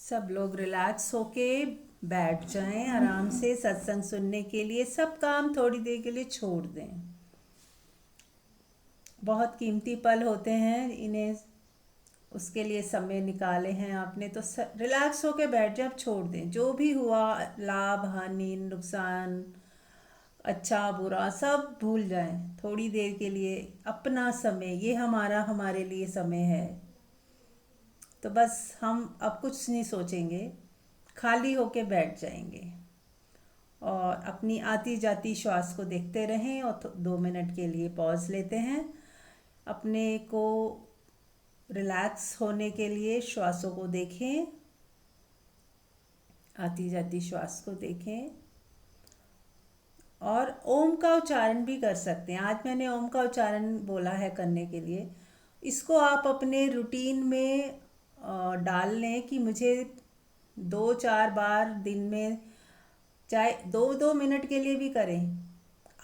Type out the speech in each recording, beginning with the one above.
सब लोग रिलैक्स होके बैठ जाएं आराम से सत्संग सुनने के लिए। सब काम थोड़ी देर के लिए छोड़ दें। बहुत कीमती पल होते हैं, इन्हें उसके लिए समय निकाले हैं आपने तो रिलैक्स होके बैठ जाए। अब छोड़ दें जो भी हुआ, लाभ हानि नुकसान, अच्छा बुरा सब भूल जाएं थोड़ी देर के लिए। अपना समय, ये हमारे लिए समय है। तो बस हम अब कुछ नहीं सोचेंगे, खाली होके बैठ जाएंगे और अपनी आती जाती श्वास को देखते रहें और 2 मिनट के लिए पॉज लेते हैं। अपने को रिलैक्स होने के लिए श्वासों को देखें, आती जाती श्वास को देखें और ओम का उच्चारण भी कर सकते हैं। आज मैंने ओम का उच्चारण बोला है करने के लिए। इसको आप अपने रूटीन में डाल लें कि मुझे 2-4 बार दिन में, चाहे 2-2 मिनट के लिए भी करें।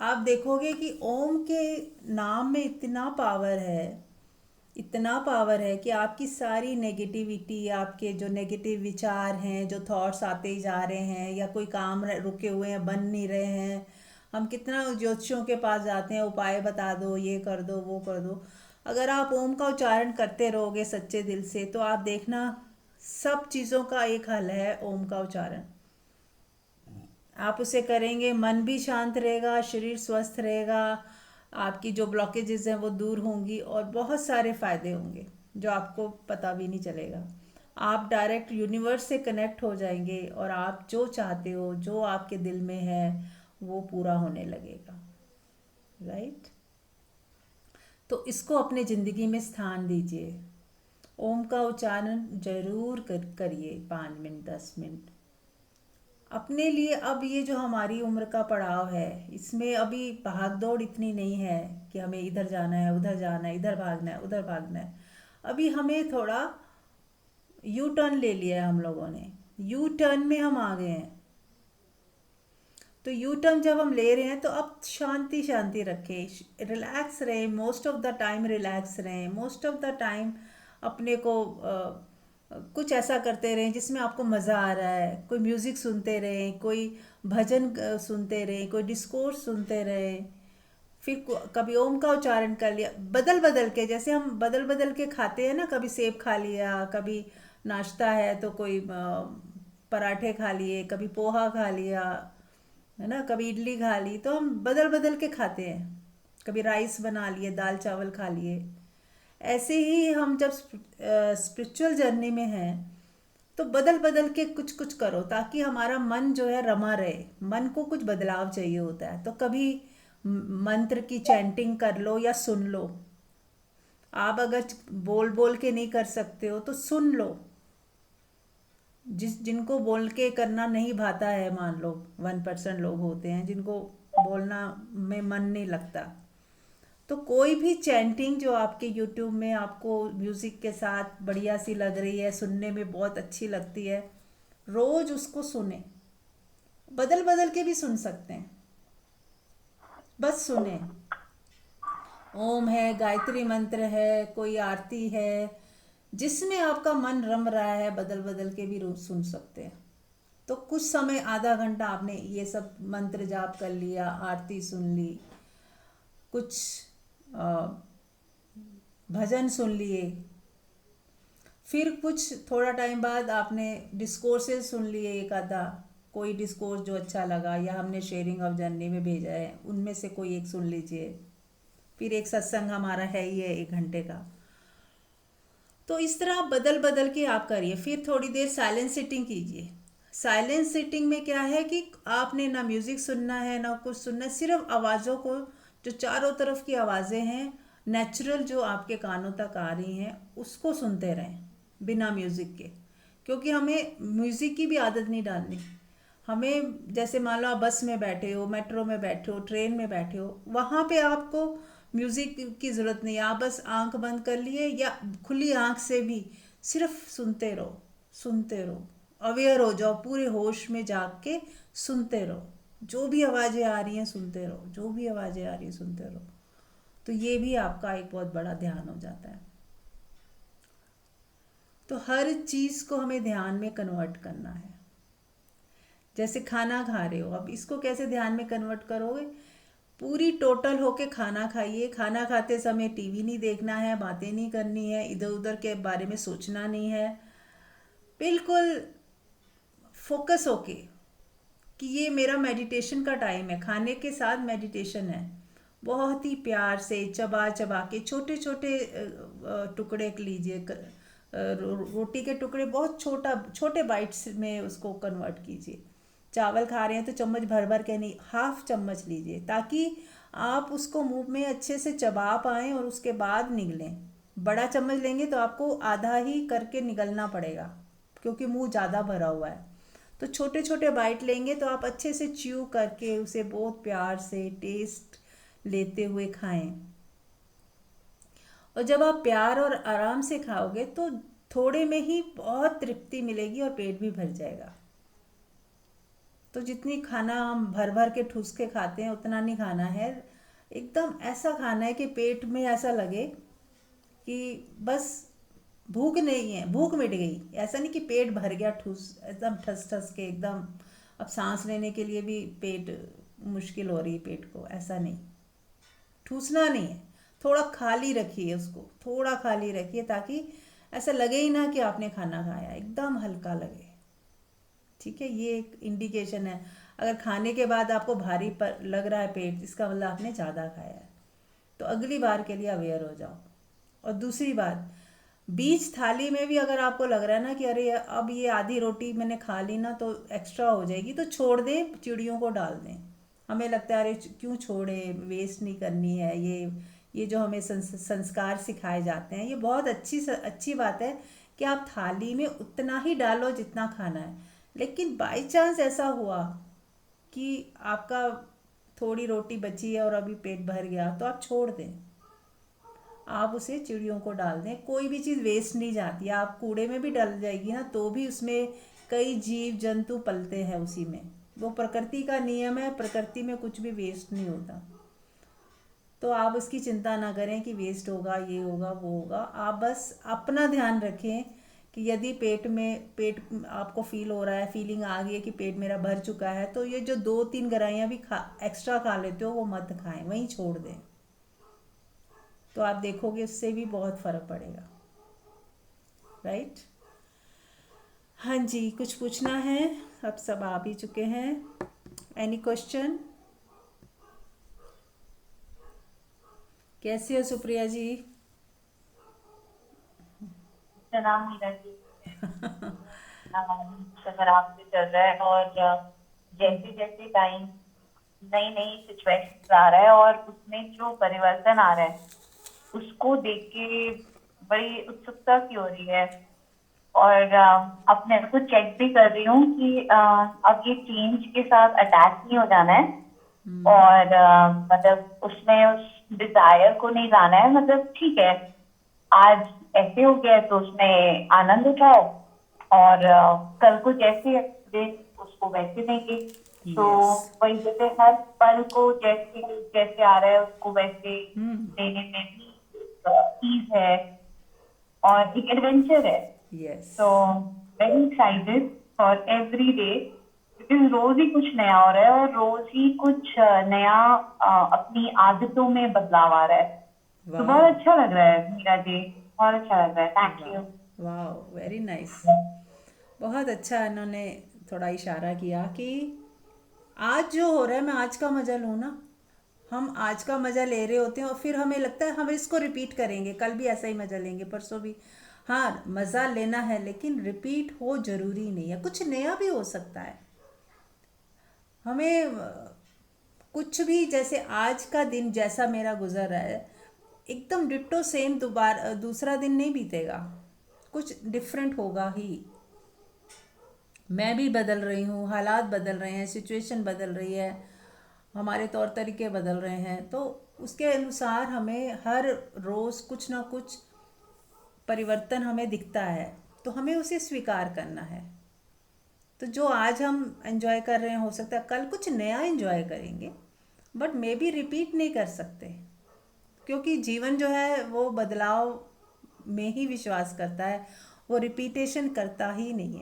आप देखोगे कि ओम के नाम में इतना पावर है, इतना पावर है कि आपकी सारी नेगेटिविटी, आपके जो नेगेटिव विचार हैं, जो थॉट्स आते ही जा रहे हैं या कोई काम रुके हुए हैं, बन नहीं रहे हैं, हम कितना ज्योतिषियों के पास जाते हैं, उपाय बता दो, ये कर दो वो कर दो। अगर आप ओम का उच्चारण करते रहोगे सच्चे दिल से तो आप देखना सब चीज़ों का एक हल है ओम का उच्चारण। आप उसे करेंगे, मन भी शांत रहेगा, शरीर स्वस्थ रहेगा, आपकी जो ब्लॉकेजेस हैं वो दूर होंगी और बहुत सारे फायदे होंगे जो आपको पता भी नहीं चलेगा। आप डायरेक्ट यूनिवर्स से कनेक्ट हो जाएंगे और आप जो चाहते हो, जो आपके दिल में है वो पूरा होने लगेगा। राइट? तो इसको अपने ज़िंदगी में स्थान दीजिए। ओम का उच्चारण जरूर करिए 5 मिनट 10 मिनट अपने लिए। अब ये जो हमारी उम्र का पड़ाव है, इसमें अभी भाग दौड़ इतनी नहीं है कि हमें इधर जाना है उधर जाना है, इधर भागना है उधर भागना है। अभी हमें थोड़ा यू टर्न ले लिया है हम लोगों ने, यू टर्न में हम आ गए हैं। तो यू टर्न जब हम ले रहे हैं तो अब शांति शांति रखें, रिलैक्स रहें, most of the time relax रहें, मोस्ट ऑफ द टाइम अपने को कुछ ऐसा करते रहें जिसमें आपको मज़ा आ रहा है। कोई म्यूज़िक सुनते रहें, कोई भजन सुनते रहें, कोई डिस्कोर्स सुनते रहें। फिर कभी ओम का उच्चारण कर लिया, बदल बदल के, जैसे हम बदल बदल के खाते हैं ना, कभी सेब खा लिया, कभी नाश्ता है तो कोई पराठे खा लिए, कभी पोहा खा लिया, है ना, कभी इडली खा ली। तो हम बदल बदल के खाते हैं, कभी राइस बना लिए, दाल चावल खा लिए। ऐसे ही हम जब स्पिरिचुअल जर्नी में हैं तो बदल बदल के कुछ कुछ करो ताकि हमारा मन जो है रमा रहे। मन को कुछ बदलाव चाहिए होता है, तो कभी मंत्र की चैंटिंग कर लो या सुन लो। आप अगर बोल बोल के नहीं कर सकते हो तो सुन लो। जिनको बोल के करना नहीं भाता है, मान लो 1% लोग होते हैं जिनको बोलना में मन नहीं लगता, तो कोई भी चैंटिंग जो आपके यूट्यूब में आपको म्यूज़िक के साथ बढ़िया सी लग रही है, सुनने में बहुत अच्छी लगती है, रोज़ उसको सुने। बदल बदल के भी सुन सकते हैं, बस सुने। ओम है, गायत्री मंत्र है, कोई आरती है, जिसमें आपका मन रम रहा है बदल बदल के भी रोज सुन सकते हैं। तो कुछ समय, आधा घंटा आपने ये सब मंत्र जाप कर लिया, आरती सुन ली, कुछ अ, भजन सुन लिए, फिर कुछ थोड़ा टाइम बाद आपने डिस्कोर्सेज सुन लिए, एक आधा कोई डिस्कोर्स जो अच्छा लगा या हमने शेयरिंग ऑफ जर्नी में भेजा है उनमें से कोई एक सुन लीजिए। फिर एक सत्संग हमारा है ही है 1 घंटे का। तो इस तरह बदल बदल के आप करिए। फिर थोड़ी देर साइलेंट सिटिंग कीजिए। साइलेंट सिटिंग में क्या है कि आपने ना म्यूज़िक सुनना है ना कुछ सुनना है, सिर्फ आवाज़ों को, जो चारों तरफ की आवाज़ें हैं नेचुरल जो आपके कानों तक आ रही हैं उसको सुनते रहें बिना म्यूज़िक के। क्योंकि हमें म्यूज़िक की भी आदत नहीं डालनी। हमें, जैसे मान लो आप बस में बैठे हो, मेट्रो में बैठे हो, ट्रेन में बैठे हो, वहाँ पे आपको म्यूज़िक की ज़रूरत नहीं है। आप बस आंख बंद कर लिए या खुली आंख से भी सिर्फ सुनते रहो, सुनते रहो, अवेयर हो जाओ, पूरे होश में जाग के सुनते रहो। जो भी आवाज़ें आ रही हैं सुनते रहो, जो भी आवाज़ें आ रही हैं सुनते रहो। तो ये भी आपका एक बहुत बड़ा ध्यान हो जाता है। तो हर चीज़ को हमें ध्यान में कन्वर्ट करना है। जैसे खाना खा रहे हो, अब इसको कैसे ध्यान में कन्वर्ट करोगे? पूरी टोटल होके खाना खाइए। खाना खाते समय टीवी नहीं देखना है, बातें नहीं करनी है, इधर उधर के बारे में सोचना नहीं है। बिल्कुल फोकस होके कि ये मेरा मेडिटेशन का टाइम है, खाने के साथ मेडिटेशन है। बहुत ही प्यार से चबा चबा के छोटे छोटे टुकड़े लीजिए, रोटी के टुकड़े बहुत छोटा छोटे बाइट्स में उसको कन्वर्ट कीजिए। चावल खा रहे हैं तो चम्मच भर भर के नहीं, हाफ चम्मच लीजिए, ताकि आप उसको मुंह में अच्छे से चबा पाएँ और उसके बाद निगलें। बड़ा चम्मच लेंगे तो आपको आधा ही करके निगलना पड़ेगा, क्योंकि मुंह ज़्यादा भरा हुआ है। तो छोटे छोटे बाइट लेंगे तो आप अच्छे से च्यू करके उसे बहुत प्यार से टेस्ट लेते हुए खाएं। और जब आप प्यार और आराम से खाओगे तो थोड़े में ही बहुत तृप्ति मिलेगी और पेट भी भर जाएगा। तो जितनी खाना हम भर भर के ठूस के खाते हैं उतना नहीं खाना है। एकदम ऐसा खाना है कि पेट में ऐसा लगे कि बस भूख नहीं है, भूख मिट गई। ऐसा नहीं कि पेट भर गया ठूस एकदम ठस ठस के एकदम, अब सांस लेने के लिए भी पेट मुश्किल हो रही है पेट को, ऐसा नहीं। ठूसना नहीं है, थोड़ा खाली रखिए उसको, थोड़ा खाली रखिए, ताकि ऐसा लगे ही ना कि आपने खाना खाया, एकदम हल्का लगे। ठीक है, ये एक इंडिकेशन है। अगर खाने के बाद आपको भारी पर लग रहा है पेट, इसका मतलब आपने ज़्यादा खाया है। तो अगली बार के लिए अवेयर हो जाओ। और दूसरी बात, बीच थाली में भी अगर आपको लग रहा है ना कि अरे अब ये आधी रोटी मैंने खा ली ना तो एक्स्ट्रा हो जाएगी, तो छोड़ दें, चिड़ियों को डाल दें। हमें लगता है अरे क्यों छोड़े, वेस्ट नहीं करनी है। ये जो हमें संस्कार सिखाए जाते हैं, ये बहुत अच्छी बात है कि आप थाली में उतना ही डालो जितना खाना है। लेकिन बाई चांस ऐसा हुआ कि आपका थोड़ी रोटी बची है और अभी पेट भर गया, तो आप छोड़ दें, आप उसे चिड़ियों को डाल दें। कोई भी चीज़ वेस्ट नहीं जाती, आप कूड़े में भी डल जाएगी ना तो भी उसमें कई जीव जंतु पलते हैं उसी में। वो प्रकृति का नियम है, प्रकृति में कुछ भी वेस्ट नहीं होता। तो आप उसकी चिंता ना करें कि वेस्ट होगा, ये होगा, वो होगा। आप बस अपना ध्यान रखें कि यदि पेट आपको फील हो रहा है, फीलिंग आ गई है कि पेट मेरा भर चुका है, तो ये जो 2-3 गराइयाँ भी एक्स्ट्रा खा लेते हो वो मत खाएं, वहीं छोड़ दें। तो आप देखोगे उससे भी बहुत फ़र्क पड़ेगा। राइट। हाँ जी, कुछ पूछना है? अब सब आ भी चुके हैं। Any question? कैसी हो सुप्रिया जी? नाम मीरा जी। खराब भी चल रहा है और जैसे जैसे टाइम नई नई सिचुएशन आ रहा है और उसमें जो परिवर्तन आ रहा है उसको देख के बड़ी उत्सुकता सी हो रही है। और अपने आप को चेक भी कर रही हूँ कि अब ये चेंज के साथ अटैच नहीं हो जाना है। और मतलब उसमें उस डिजायर को नहीं लाना है। मतलब ठीक है, आज ऐसे हो गया है तो उसमें आनंद उठाओ और कल को जैसे उसको वैसे देंगे। तो यस। वही जैसे हर पल को जैसे जैसे आ रहा है उसको वैसे लेने में भी ईज है और एक एडवेंचर है। यस। तो very excited for every day, क्योंकि रोज ही कुछ नया हो रहा है और रोज ही कुछ नया अपनी आदतों में बदलाव आ रहा है। तो वाह। बहुत अच्छा लग रहा है मीरा जी, बहुत अच्छा लग रहा है। थैंक वाह। यू। वाह, वेरी नाइस। बहुत अच्छा इन्होंने थोड़ा इशारा किया कि आज जो हो रहा है मैं आज का मजा लूँ ना। हम आज का मजा ले रहे होते हैं और फिर हमें लगता है हम इसको रिपीट करेंगे, कल भी ऐसा ही मजा लेंगे, परसों भी। हाँ, मज़ा लेना है लेकिन रिपीट हो जरूरी नहीं है, कुछ नया भी हो सकता है। हमें कुछ भी, जैसे आज का दिन जैसा मेरा गुजर रहा है एकदम डिट्टो सेम दोबारा दूसरा दिन नहीं बीतेगा, कुछ डिफरेंट होगा ही। मैं भी बदल रही हूँ, हालात बदल रहे हैं, सिचुएशन बदल रही है, हमारे तौर तरीके बदल रहे हैं। तो उसके अनुसार हमें हर रोज़ कुछ ना कुछ परिवर्तन हमें दिखता है, तो हमें उसे स्वीकार करना है। तो जो आज हम एंजॉय कर रहे हैं हो सकता है कल कुछ नया एंजॉय करेंगे, बट मे बी रिपीट नहीं कर सकते, क्योंकि जीवन जो है वो बदलाव में ही विश्वास करता है। वो रिपीटेशन करता ही नहीं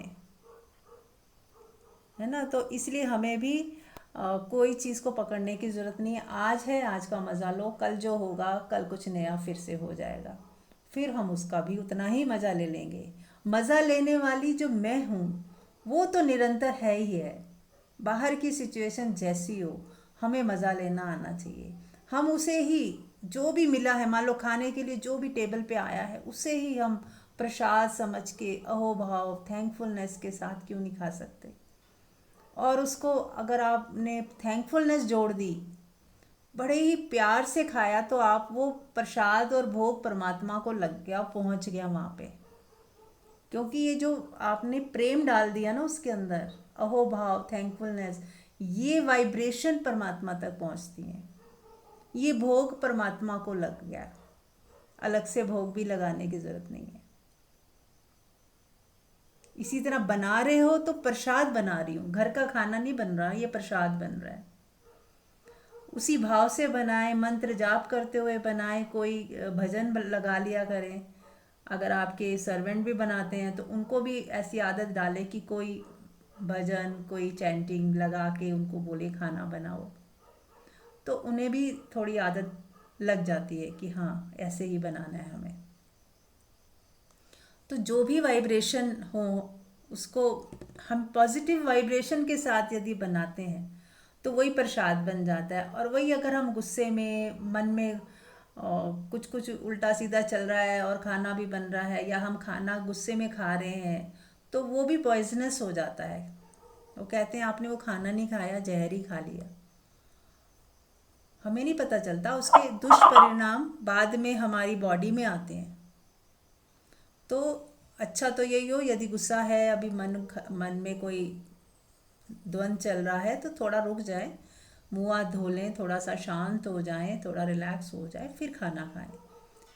है ना। तो इसलिए हमें भी कोई चीज़ को पकड़ने की ज़रूरत नहीं है। आज है, आज का मज़ा लो, कल जो होगा कल कुछ नया फिर से हो जाएगा, फिर हम उसका भी उतना ही मज़ा ले लेंगे। मज़ा लेने वाली जो मैं हूँ वो तो निरंतर है ही है। बाहर की सिचुएशन जैसी हो, हमें मज़ा लेना आना चाहिए। हम उसे ही, जो भी मिला है, मान लो खाने के लिए जो भी टेबल पे आया है, उसे ही हम प्रसाद समझ के अहोभाव थैंकफुलनेस के साथ क्यों नहीं खा सकते। और उसको अगर आपने थैंकफुलनेस जोड़ दी, बड़े ही प्यार से खाया, तो आप वो प्रसाद और भोग परमात्मा को लग गया, पहुंच गया वहाँ पे। क्योंकि ये जो आपने प्रेम डाल दिया ना उसके अंदर, अहोभाव थैंकफुलनेस, ये वाइब्रेशन परमात्मा तक पहुंचती हैं। ये भोग परमात्मा को लग गया, अलग से भोग भी लगाने की ज़रूरत नहीं है। इसी तरह बना रहे हो तो प्रसाद बना रही हूँ, घर का खाना नहीं बन रहा, ये प्रसाद बन रहा है। उसी भाव से बनाएं, मंत्र जाप करते हुए बनाएं, कोई भजन लगा लिया करें। अगर आपके सर्वेंट भी बनाते हैं तो उनको भी ऐसी आदत डालें कि कोई भजन, कोई चैंटिंग लगा के उनको बोले खाना बनाओ, तो उन्हें भी थोड़ी आदत लग जाती है कि हाँ ऐसे ही बनाना है हमें। तो जो भी वाइब्रेशन हो उसको हम पॉजिटिव वाइब्रेशन के साथ यदि बनाते हैं तो वही प्रसाद बन जाता है। और वही अगर हम गुस्से में, मन में कुछ कुछ उल्टा सीधा चल रहा है और खाना भी बन रहा है, या हम खाना गुस्से में खा रहे हैं, तो वो भी पॉइजनस हो जाता है। वो कहते हैं आपने वो खाना नहीं खाया, जहर ही खा लिया। हमें नहीं पता चलता, उसके दुष्परिणाम बाद में हमारी बॉडी में आते हैं। तो अच्छा तो यही हो, यदि गुस्सा है, अभी मन में कोई द्वंद चल रहा है, तो थोड़ा रुक जाए, मुंह हाथ धो लें, थोड़ा सा शांत हो जाएं, थोड़ा रिलैक्स हो जाए, फिर खाना खाएं।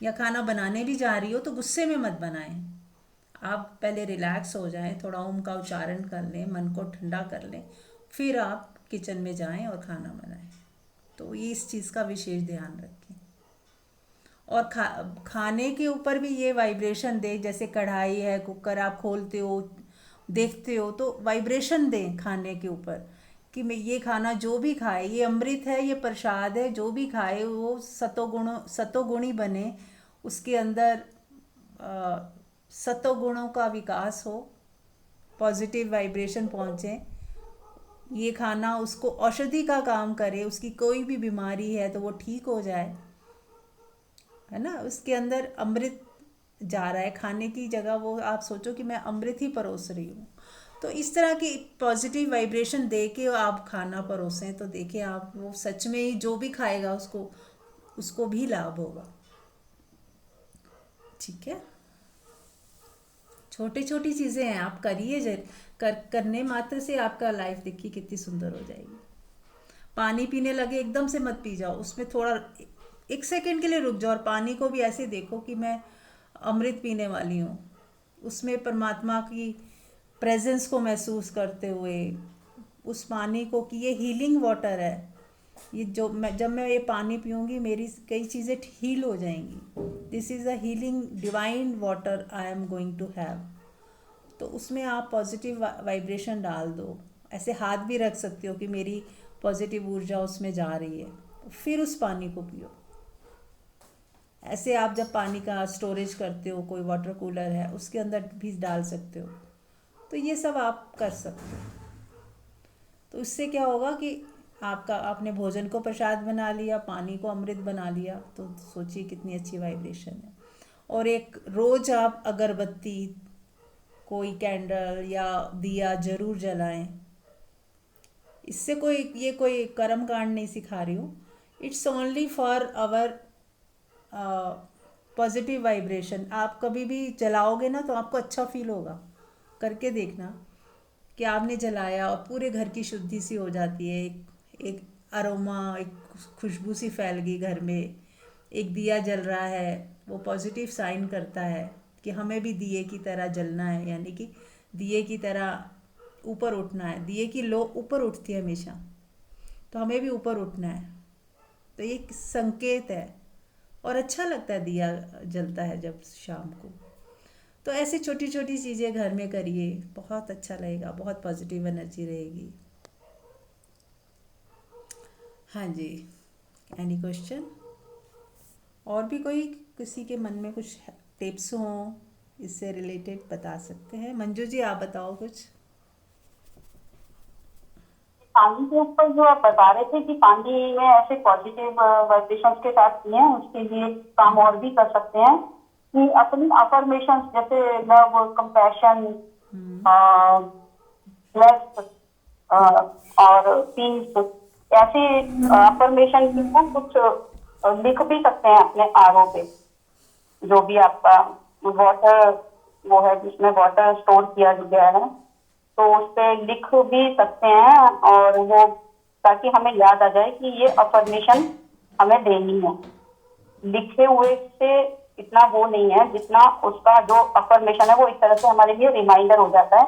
या खाना बनाने भी जा रही हो तो गुस्से में मत बनाएं, आप पहले रिलैक्स हो जाएं, थोड़ा ओम का उच्चारण कर लें, मन को ठंडा कर लें, फिर आप किचन में जाएं और खाना बनाएं। तो ये इस चीज़ का विशेष ध्यान रखें। और खाने के ऊपर भी ये वाइब्रेशन दे, जैसे कढ़ाई है, कुकर आप खोलते हो, देखते हो, तो वाइब्रेशन दें खाने के ऊपर कि मैं ये खाना जो भी खाए, ये अमृत है, ये प्रसाद है, जो भी खाए वो सतोगुणी बने, उसके अंदर सतोगुणों का विकास हो, पॉजिटिव वाइब्रेशन पहुँचे। ये खाना उसको औषधि का काम करे, उसकी कोई भी बीमारी है तो वो ठीक हो जाए, है ना। उसके अंदर अमृत जा रहा है, खाने की जगह वो आप सोचो कि मैं अमृत ही परोस रही हूँ। तो इस तरह की पॉजिटिव वाइब्रेशन दे के आप खाना परोसें, तो देखिए आप वो सच में ही जो भी खाएगा उसको उसको भी लाभ होगा। ठीक है, छोटी छोटी चीज़ें हैं, आप करिए, करने मात्र से आपका लाइफ देखिए कितनी सुंदर हो जाएगी। पानी पीने लगे एकदम से मत पी जाओ, उसमें थोड़ा 1 सेकंड के लिए रुक जाओ और पानी को भी ऐसे देखो कि मैं अमृत पीने वाली हूँ, उसमें परमात्मा की प्रेजेंस को महसूस करते हुए उस पानी को, कि ये हीलिंग वाटर है, ये जो मैं जब मैं ये पानी पीऊँगी मेरी कई चीज़ें हील हो जाएंगी। This is a healing divine water I am going to have. तो उसमें आप पॉजिटिव वाइब्रेशन डाल दो, ऐसे हाथ भी रख सकते हो कि मेरी पॉजिटिव ऊर्जा उसमें जा रही है, फिर उस पानी को पियो। ऐसे आप जब पानी का स्टोरेज करते हो, कोई वाटर कूलर है उसके अंदर भी डाल सकते हो। तो ये सब आप कर सकते हो। तो इससे क्या होगा कि आपका, आपने भोजन को प्रसाद बना लिया, पानी को अमृत बना लिया, तो सोचिए कितनी अच्छी वाइब्रेशन है। और एक रोज़ आप अगरबत्ती, कोई कैंडल या दिया ज़रूर जलाएं। इससे कोई, ये कोई कर्म कांड नहीं सिखा रही हूँ, it's only for our positive vibration. आप कभी भी जलाओगे ना तो आपको अच्छा फील होगा, करके देखना कि आपने जलाया और पूरे घर की शुद्धि सी हो जाती है, एक अरोमा, एक खुशबू सी फैल गई घर में। एक दिया जल रहा है, वो पॉजिटिव साइन करता है कि हमें भी दिए की तरह जलना है, यानी कि दिए की तरह ऊपर उठना है। दिए की लो ऊपर उठती है हमेशा, तो हमें भी ऊपर उठना है। तो ये एक संकेत है, और अच्छा लगता है दिया जलता है जब शाम को। तो ऐसी छोटी छोटी चीज़ें घर में करिए, बहुत अच्छा लगेगा, बहुत पॉजिटिव एनर्जी रहेगी। हाँ जी। Any question? और भी कोई किसी के मन में कुछ टिप्स हों इससे रिलेटेड बता सकते हैं। मंजू जी आप बताओ कुछ। पानी के ऊपर जो आप बता रहे थे कि पानी में ऐसे पॉजिटिव वाइब्रेशंस के साथ किए हैं, उसके लिए काम और भी कर सकते हैं कि अपनी अफर्मेशंस जैसे लव, कंपैशन, हम्म। ब्लेस्ड और पीस, ऐसे अफर्मेशन की ना कुछ लिख भी सकते हैं अपने आरओ पे। जो भी आपका वाटर वो है जिसमें वाटर स्टोर किया गया है, तो उस पे लिख भी सकते हैं, और वो ताकि हमें याद आ जाए कि ये अफर्मेशन हमें देनी है। लिखे हुए से इतना वो नहीं है जितना उसका जो अफर्मेशन है वो एक तरह से हमारे लिए रिमाइंडर हो जाता है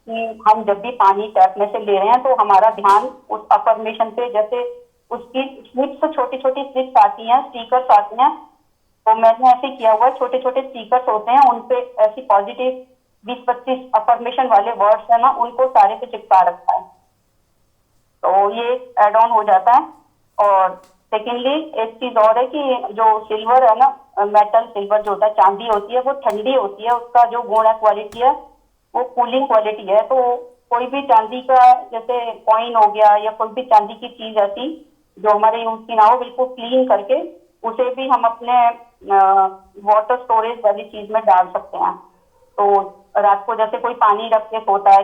कि हम जब भी पानी टैप में से ले रहे हैं तो हमारा ध्यान उस अफर्मेशन पे, जैसे उसकी स्लिप्स, छोटी छोटी स्लिप्स आती हैं, स्टिकर्स आती हैं, तो मैंने ऐसे किया हुआ है, छोटे छोटे स्टिकर्स होते हैं, उनपे ऐसी पॉजिटिव 20-25 अफर्मेशन वाले वर्ड्स है ना, उनको सारे पे चिपका रखा है, तो ये एड ऑन हो जाता है। और सेकेंडली एक चीज और है कि जो सिल्वर है ना, मेटल सिल्वर जो होता है, चांदी होती है, वो ठंडी होती है, उसका जो गुण है, क्वालिटी है, वो कूलिंग क्वालिटी है। तो कोई भी चांदी का जैसे कॉइन हो गया या कोई भी चांदी की चीज ऐसी जो हमारे यूज की ना हो, बिल्कुल क्लीन करके उसे भी हम अपने वाटर स्टोरेज वाली चीज में डाल सकते हैं। तो रात को जैसे कोई पानी रख के सोता है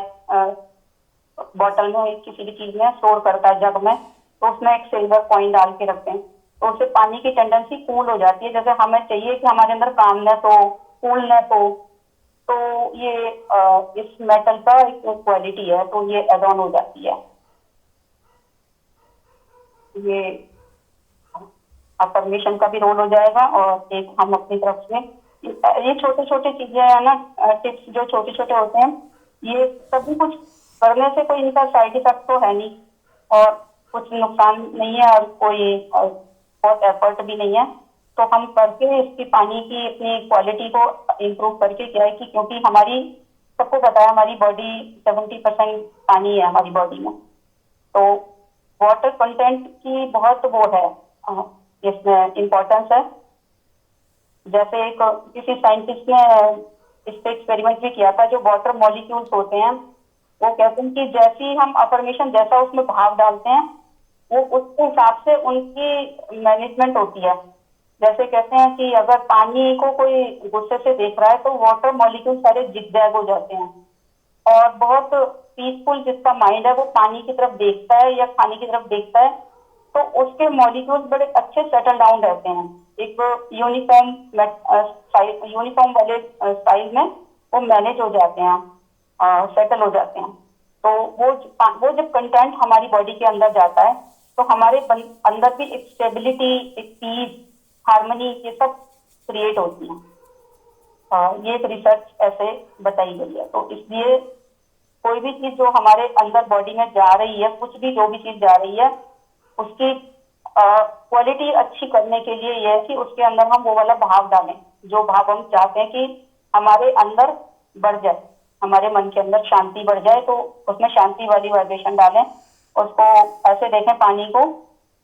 बॉटल में, किसी भी चीज में स्टोर करता है जग में, तो उसमें एक सिल्वर कॉइन डाल के रखते हैं, तो उससे पानी की टेंडेंसी कूल हो जाती है। जैसे हमें चाहिए कि हमारे अंदर कामनेस हो, कूलनेस हो, तो ये इस मेटल का एक क्वालिटी है, तो ये एड ऑन हो जाती है। ये अफर्मेशन का भी रोल हो जाएगा, और एक हम अपनी तरफ से ये छोटे छोटे चीजें है ना, टिप्स जो छोटे छोटे होते हैं, ये सभी कुछ करने से कोई इनका साइड इफेक्ट तो है नहीं, और कुछ नुकसान नहीं है, और कोई बहुत एफर्ट भी नहीं है। तो हम करके इसकी पानी की अपनी क्वालिटी को इम्प्रूव करके, क्या है कि क्योंकि हमारी, सबको पता है हमारी बॉडी 70% पानी है हमारी बॉडी में, तो वाटर कंटेंट की बहुत वो है, इसमें इम्पोर्टेंस है। जैसे एक किसी साइंटिस्ट ने इस पे एक्सपेरिमेंट भी किया था, जो वाटर मॉलिक्यूल्स होते हैं, वो कहते हैं कि जैसे ही हम अफर्मेशन जैसा उसमें भाव डालते हैं, वो उसके हिसाब से उनकी मैनेजमेंट होती है। जैसे कहते हैं कि अगर पानी को कोई गुस्से से देख रहा है तो वाटर मॉलिक्यूल सारे जिगजैग हो जाते हैं, और बहुत पीसफुल जिसका माइंड है वो पानी की तरफ देखता है या खाने की तरफ देखता है, तो उसके मॉलिक्यूल्स बड़े अच्छे सेटल डाउन रहते हैं, एक यूनिफॉर्म यूनिफॉर्म वाले स्टाइल में वो मैनेज हो जाते हैं, सेटल हो जाते हैं। तो वो जब कंटेंट हमारी बॉडी के अंदर जाता है, तो हमारे अंदर भी एक स्टेबिलिटी, एक पीस, हार्मनी, ये सब क्रिएट होती है। ये एक रिसर्च ऐसे बताई गई है। तो इसलिए कोई भी चीज जो हमारे अंदर बॉडी में जा रही है, कुछ भी जो भी चीज जा रही है, उसकी क्वालिटी अच्छी करने के लिए यह है कि उसके अंदर हम वो वाला भाव डालें, जो भाव हम चाहते हैं कि हमारे अंदर बढ़ जाए, हमारे मन के अंदर शांति बढ़ जाए, तो उसमें शांति वाली वाइब्रेशन डालें। उसको ऐसे देखें पानी को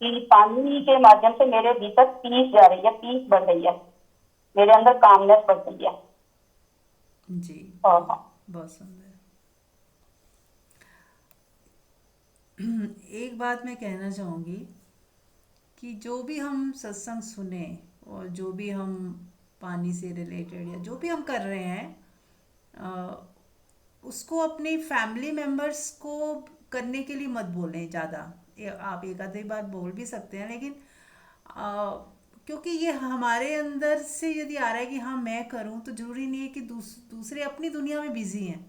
कि पानी के माध्यम से मेरे भीतर पीस जा रही है, पीस बढ़ रही है, मेरे अंदर कामनेस बढ़ रही है। जी, और बहुत सुंदर। एक बात मैं कहना चाहूँगी कि जो भी हम सत्संग सुने और जो भी हम पानी से रिलेटेड या जो भी हम कर रहे हैं, अ, उसको अपनी फैमिली मेम्बर्स को करने के लिए मत बोलें ज़्यादा। आप एक आधी बार बोल भी सकते हैं, लेकिन क्योंकि ये हमारे अंदर से यदि आ रहा है कि हाँ मैं करूँ, तो ज़रूरी नहीं है कि दूसरे अपनी दुनिया में बिजी हैं।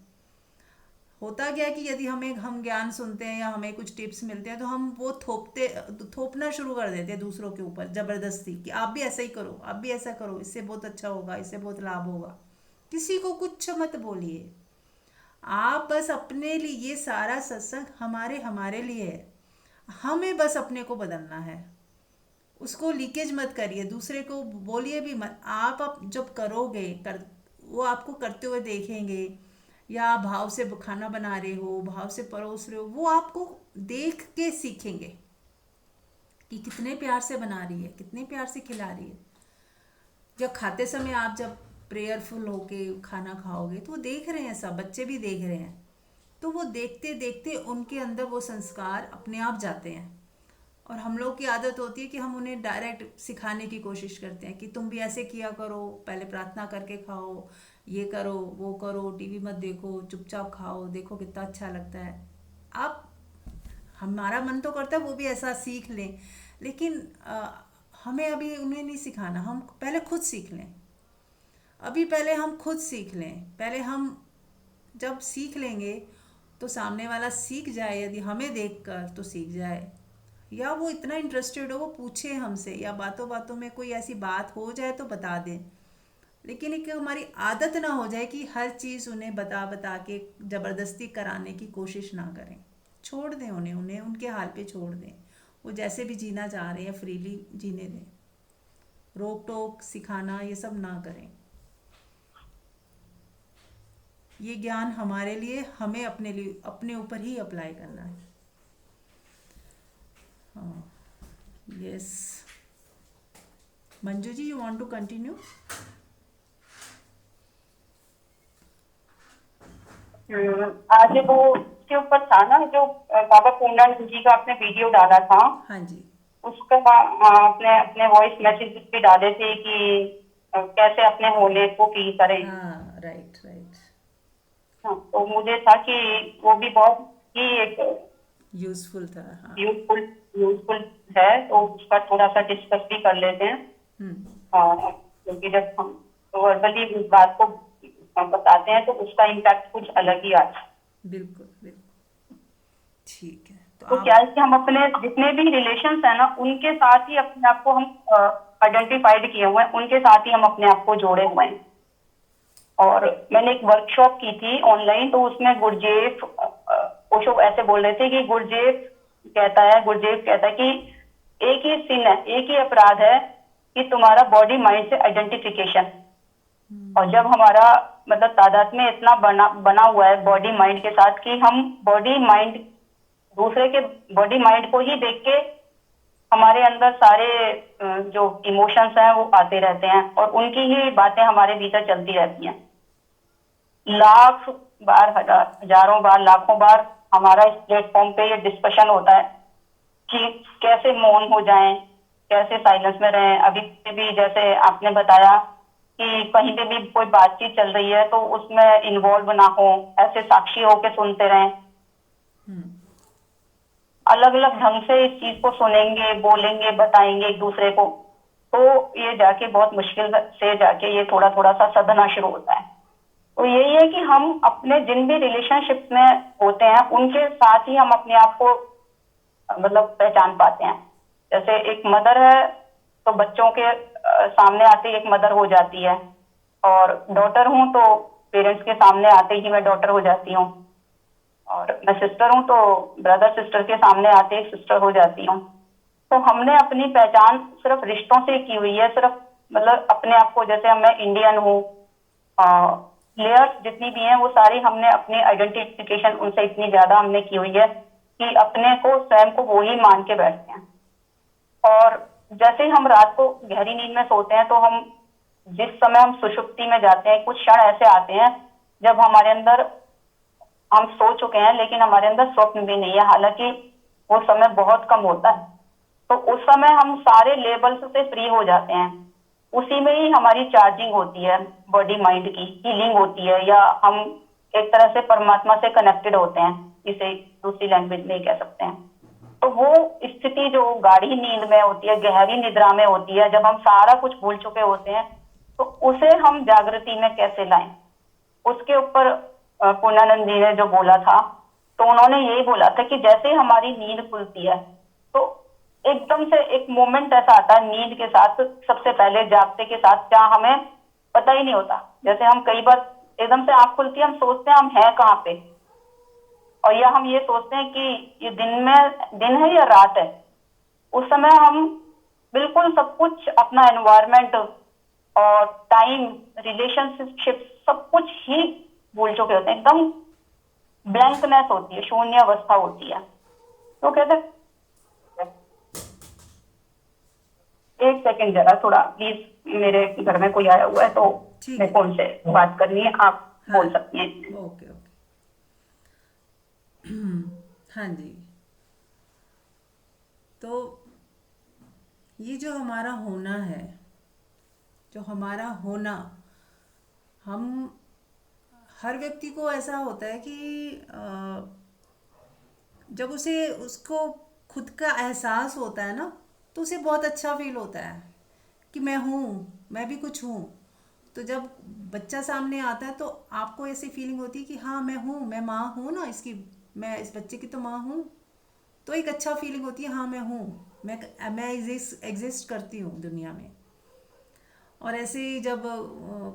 होता क्या है कि यदि हम ज्ञान सुनते हैं या हमें कुछ टिप्स मिलते हैं, तो हम वो थोपना शुरू कर देते हैं दूसरों के ऊपर ज़बरदस्ती, कि आप भी ऐसा ही करो, आप भी ऐसा करो, इससे बहुत अच्छा होगा, इससे बहुत लाभ होगा। किसी को कुछ मत बोलिए। आप बस अपने लिए, ये सारा सत्संग हमारे हमारे लिए है, हमें बस अपने को बदलना है। उसको लीकेज मत करिए, दूसरे को बोलिए भी मत। आप जब करोगे वो आपको करते हुए देखेंगे, या भाव से खाना बना रहे हो, भाव से परोस रहे हो, वो आपको देख के सीखेंगे कि कितने प्यार से बना रही है, कितने प्यार से खिला रही है। जब खाते समय आप जब प्रेयरफुल होके खाना खाओगे तो वो देख रहे हैं, सब बच्चे भी देख रहे हैं, तो वो देखते देखते उनके अंदर वो संस्कार अपने आप जाते हैं। और हम लोग की आदत होती है कि हम उन्हें डायरेक्ट सिखाने की कोशिश करते हैं कि तुम भी ऐसे किया करो, पहले प्रार्थना करके खाओ, ये करो वो करो, टीवी मत देखो, चुपचाप खाओ, देखो कितना अच्छा लगता है। आप हमारा मन तो करता है वो भी ऐसा सीख लें, लेकिन हमें अभी उन्हें नहीं सिखाना, हम पहले खुद सीख लें। अभी पहले हम खुद सीख लें, पहले हम जब सीख लेंगे तो सामने वाला सीख जाए, यदि हमें देखकर तो सीख जाए, या वो इतना इंटरेस्टेड हो वो पूछे हमसे, या बातों बातों में कोई ऐसी बात हो जाए तो बता दें। लेकिन एक हमारी आदत ना हो जाए कि हर चीज़ उन्हें बता बता के ज़बरदस्ती कराने की कोशिश ना करें। छोड़ दें उन्हें, उन्हें उनके हाल पे छोड़ दें, वो जैसे भी जीना चाह रहे हैं फ्रीली जीने दें। रोक टोक सिखाना ये सब ना करें। ये ज्ञान हमारे लिए, हमें अपने लिए अपने ऊपर ही अप्लाई करना है। हाँ, yes. Manju ji, you want to continue? आज वो उसके ऊपर था ना जो बाबा पूर्णानंद जी का आपने वीडियो डाला था, हाँ जी। उसका आपने अपने वॉइस मैसेज भी डाले थे कि कैसे अपने होने को फील करें। हाँ, राइट राइट। हाँ, तो मुझे था कि वो भी बहुत ही एक यूजफुल था, हाँ। यूजफुल यूजफुल है, तो उसका थोड़ा सा डिस्कस भी कर लेते हैं। हम्म। क्योंकि जब हम वर्बली उस बात को बताते हैं तो उसका इम्पैक्ट कुछ अलग ही आता है। बिल्कुल बिल्कुल। ठीक है, तो तो क्या आप। है कि हम अपने जितने भी रिलेशंस है ना, उनके साथ ही अपने आप को हम आइडेंटिफाइड किए हुए हैं, उनके साथ ही हम अपने आप को जोड़े हुए हैं। और मैंने एक वर्कशॉप की थी ऑनलाइन, तो उसमें गुरजेफ ओशो ऐसे बोल रहे थे कि गुरजेफ कहता है कि एक ही सीन है, एक ही अपराध है कि तुम्हारा बॉडी माइंड से आइडेंटिफिकेशन। और जब हमारा मतलब तादाद में इतना बना हुआ है बॉडी माइंड के साथ कि हम बॉडी माइंड दूसरे के बॉडी माइंड को ही देख के हमारे अंदर सारे जो इमोशंस हैं वो आते रहते हैं, और उनकी ही बातें हमारे भीतर चलती रहती हैं। लाख बार, हजारों बार, लाखों बार हमारा इस प्लेटफॉर्म पे ये डिस्कशन होता है कि कैसे मौन हो जाएं, कैसे साइलेंस में रहें। अभी भी जैसे आपने बताया कि कहीं पे भी कोई बातचीत चल रही है तो उसमें इन्वॉल्व ना हो, ऐसे साक्षी होके सुनते रहें। अलग अलग ढंग से इस चीज को सुनेंगे, बोलेंगे, बताएंगे एक दूसरे को, तो ये जाके बहुत मुश्किल से जाके ये थोड़ा थोड़ा सा सधना शुरू होता है। तो यही है कि हम अपने जिन भी रिलेशनशिप में होते हैं उनके साथ ही हम अपने आप को मतलब पहचान पाते हैं। जैसे एक मदर है तो बच्चों के सामने आते ही एक मदर हो जाती है, और डॉटर हूं तो पेरेंट्स के सामने आते ही मैं डॉटर हो जाती हूँ, और मैं सिस्टर हूँ तो ब्रदर सिस्टर के सामने आते ही सिस्टर हो जाती हूँ। तो हमने अपनी पहचान सिर्फ रिश्तों से की हुई है, सिर्फ मतलब अपने आप को, जैसे मैं इंडियन हूँ, लेयर्स जितनी भी हैं वो सारी हमने अपनी आइडेंटिफिकेशन उनसे इतनी ज्यादा हमने की हुई है कि अपने को स्वयं को वो ही मान के बैठते हैं। और जैसे ही हम रात को गहरी नींद में सोते हैं तो हम जिस समय हम सुषुप्ति में जाते हैं, कुछ क्षण ऐसे आते हैं जब हमारे अंदर हम सो चुके हैं लेकिन हमारे अंदर स्वप्न भी नहीं है, हालांकि वो समय बहुत कम होता है। तो उस समय हम सारे लेबल्स से फ्री हो जाते हैं, उसी में ही हमारी चार्जिंग होती है, बॉडी माइंड की हीलिंग होती है, या हम एक तरह से परमात्मा से कनेक्टेड होते हैं, इसे दूसरी लैंग्वेज में ही कह सकते हैं। तो वो स्थिति जो गाढ़ी नींद में होती है, गहरी निद्रा में होती है, जब हम सारा कुछ भूल चुके होते हैं, तो उसे हम जागृति में कैसे लाएं, उसके ऊपर पूर्णानंद जी ने जो बोला था, तो उन्होंने यही बोला था कि जैसे हमारी नींद खुलती है तो एकदम से एक मोमेंट ऐसा आता है नींद के साथ, सबसे पहले जागते के साथ, जहाँ हमें पता ही नहीं होता। जैसे हम कई बार एकदम से आंख खुलती है, हम सोचते हैं हम हैं कहाँ पे, और या हम ये सोचते हैं कि ये दिन है या रात है। उस समय हम बिल्कुल सब कुछ, अपना एनवायरमेंट और टाइम, रिलेशनशिप सब कुछ ही भूल चुके होते हैं, एकदम ब्लैंकनेस होती है, शून्य अवस्था होती है। तो कहते हैं, एक सेकंड जरा थोड़ा प्लीज, मेरे घर में कोई आया हुआ है तो ठीक मेरे है। को उनसे बात करनी है, आप हाँ, बोल सकती हैं। Okay okay. हाँ जी। तो ये जो हमारा होना है, जो हमारा होना, हम हर व्यक्ति को ऐसा होता है कि जब उसे उसको खुद का एहसास होता है ना, तो उसे बहुत अच्छा फील होता है कि मैं हूँ, मैं भी कुछ हूँ। तो जब बच्चा सामने आता है तो आपको ऐसी फीलिंग होती है कि हाँ मैं हूँ, मैं माँ हूँ ना इसकी, मैं इस बच्चे की तो माँ हूँ। तो एक अच्छा फीलिंग होती है, हाँ मैं हूँ, मैं एग्जिस्ट करती हूँ दुनिया में। और ऐसे ही जब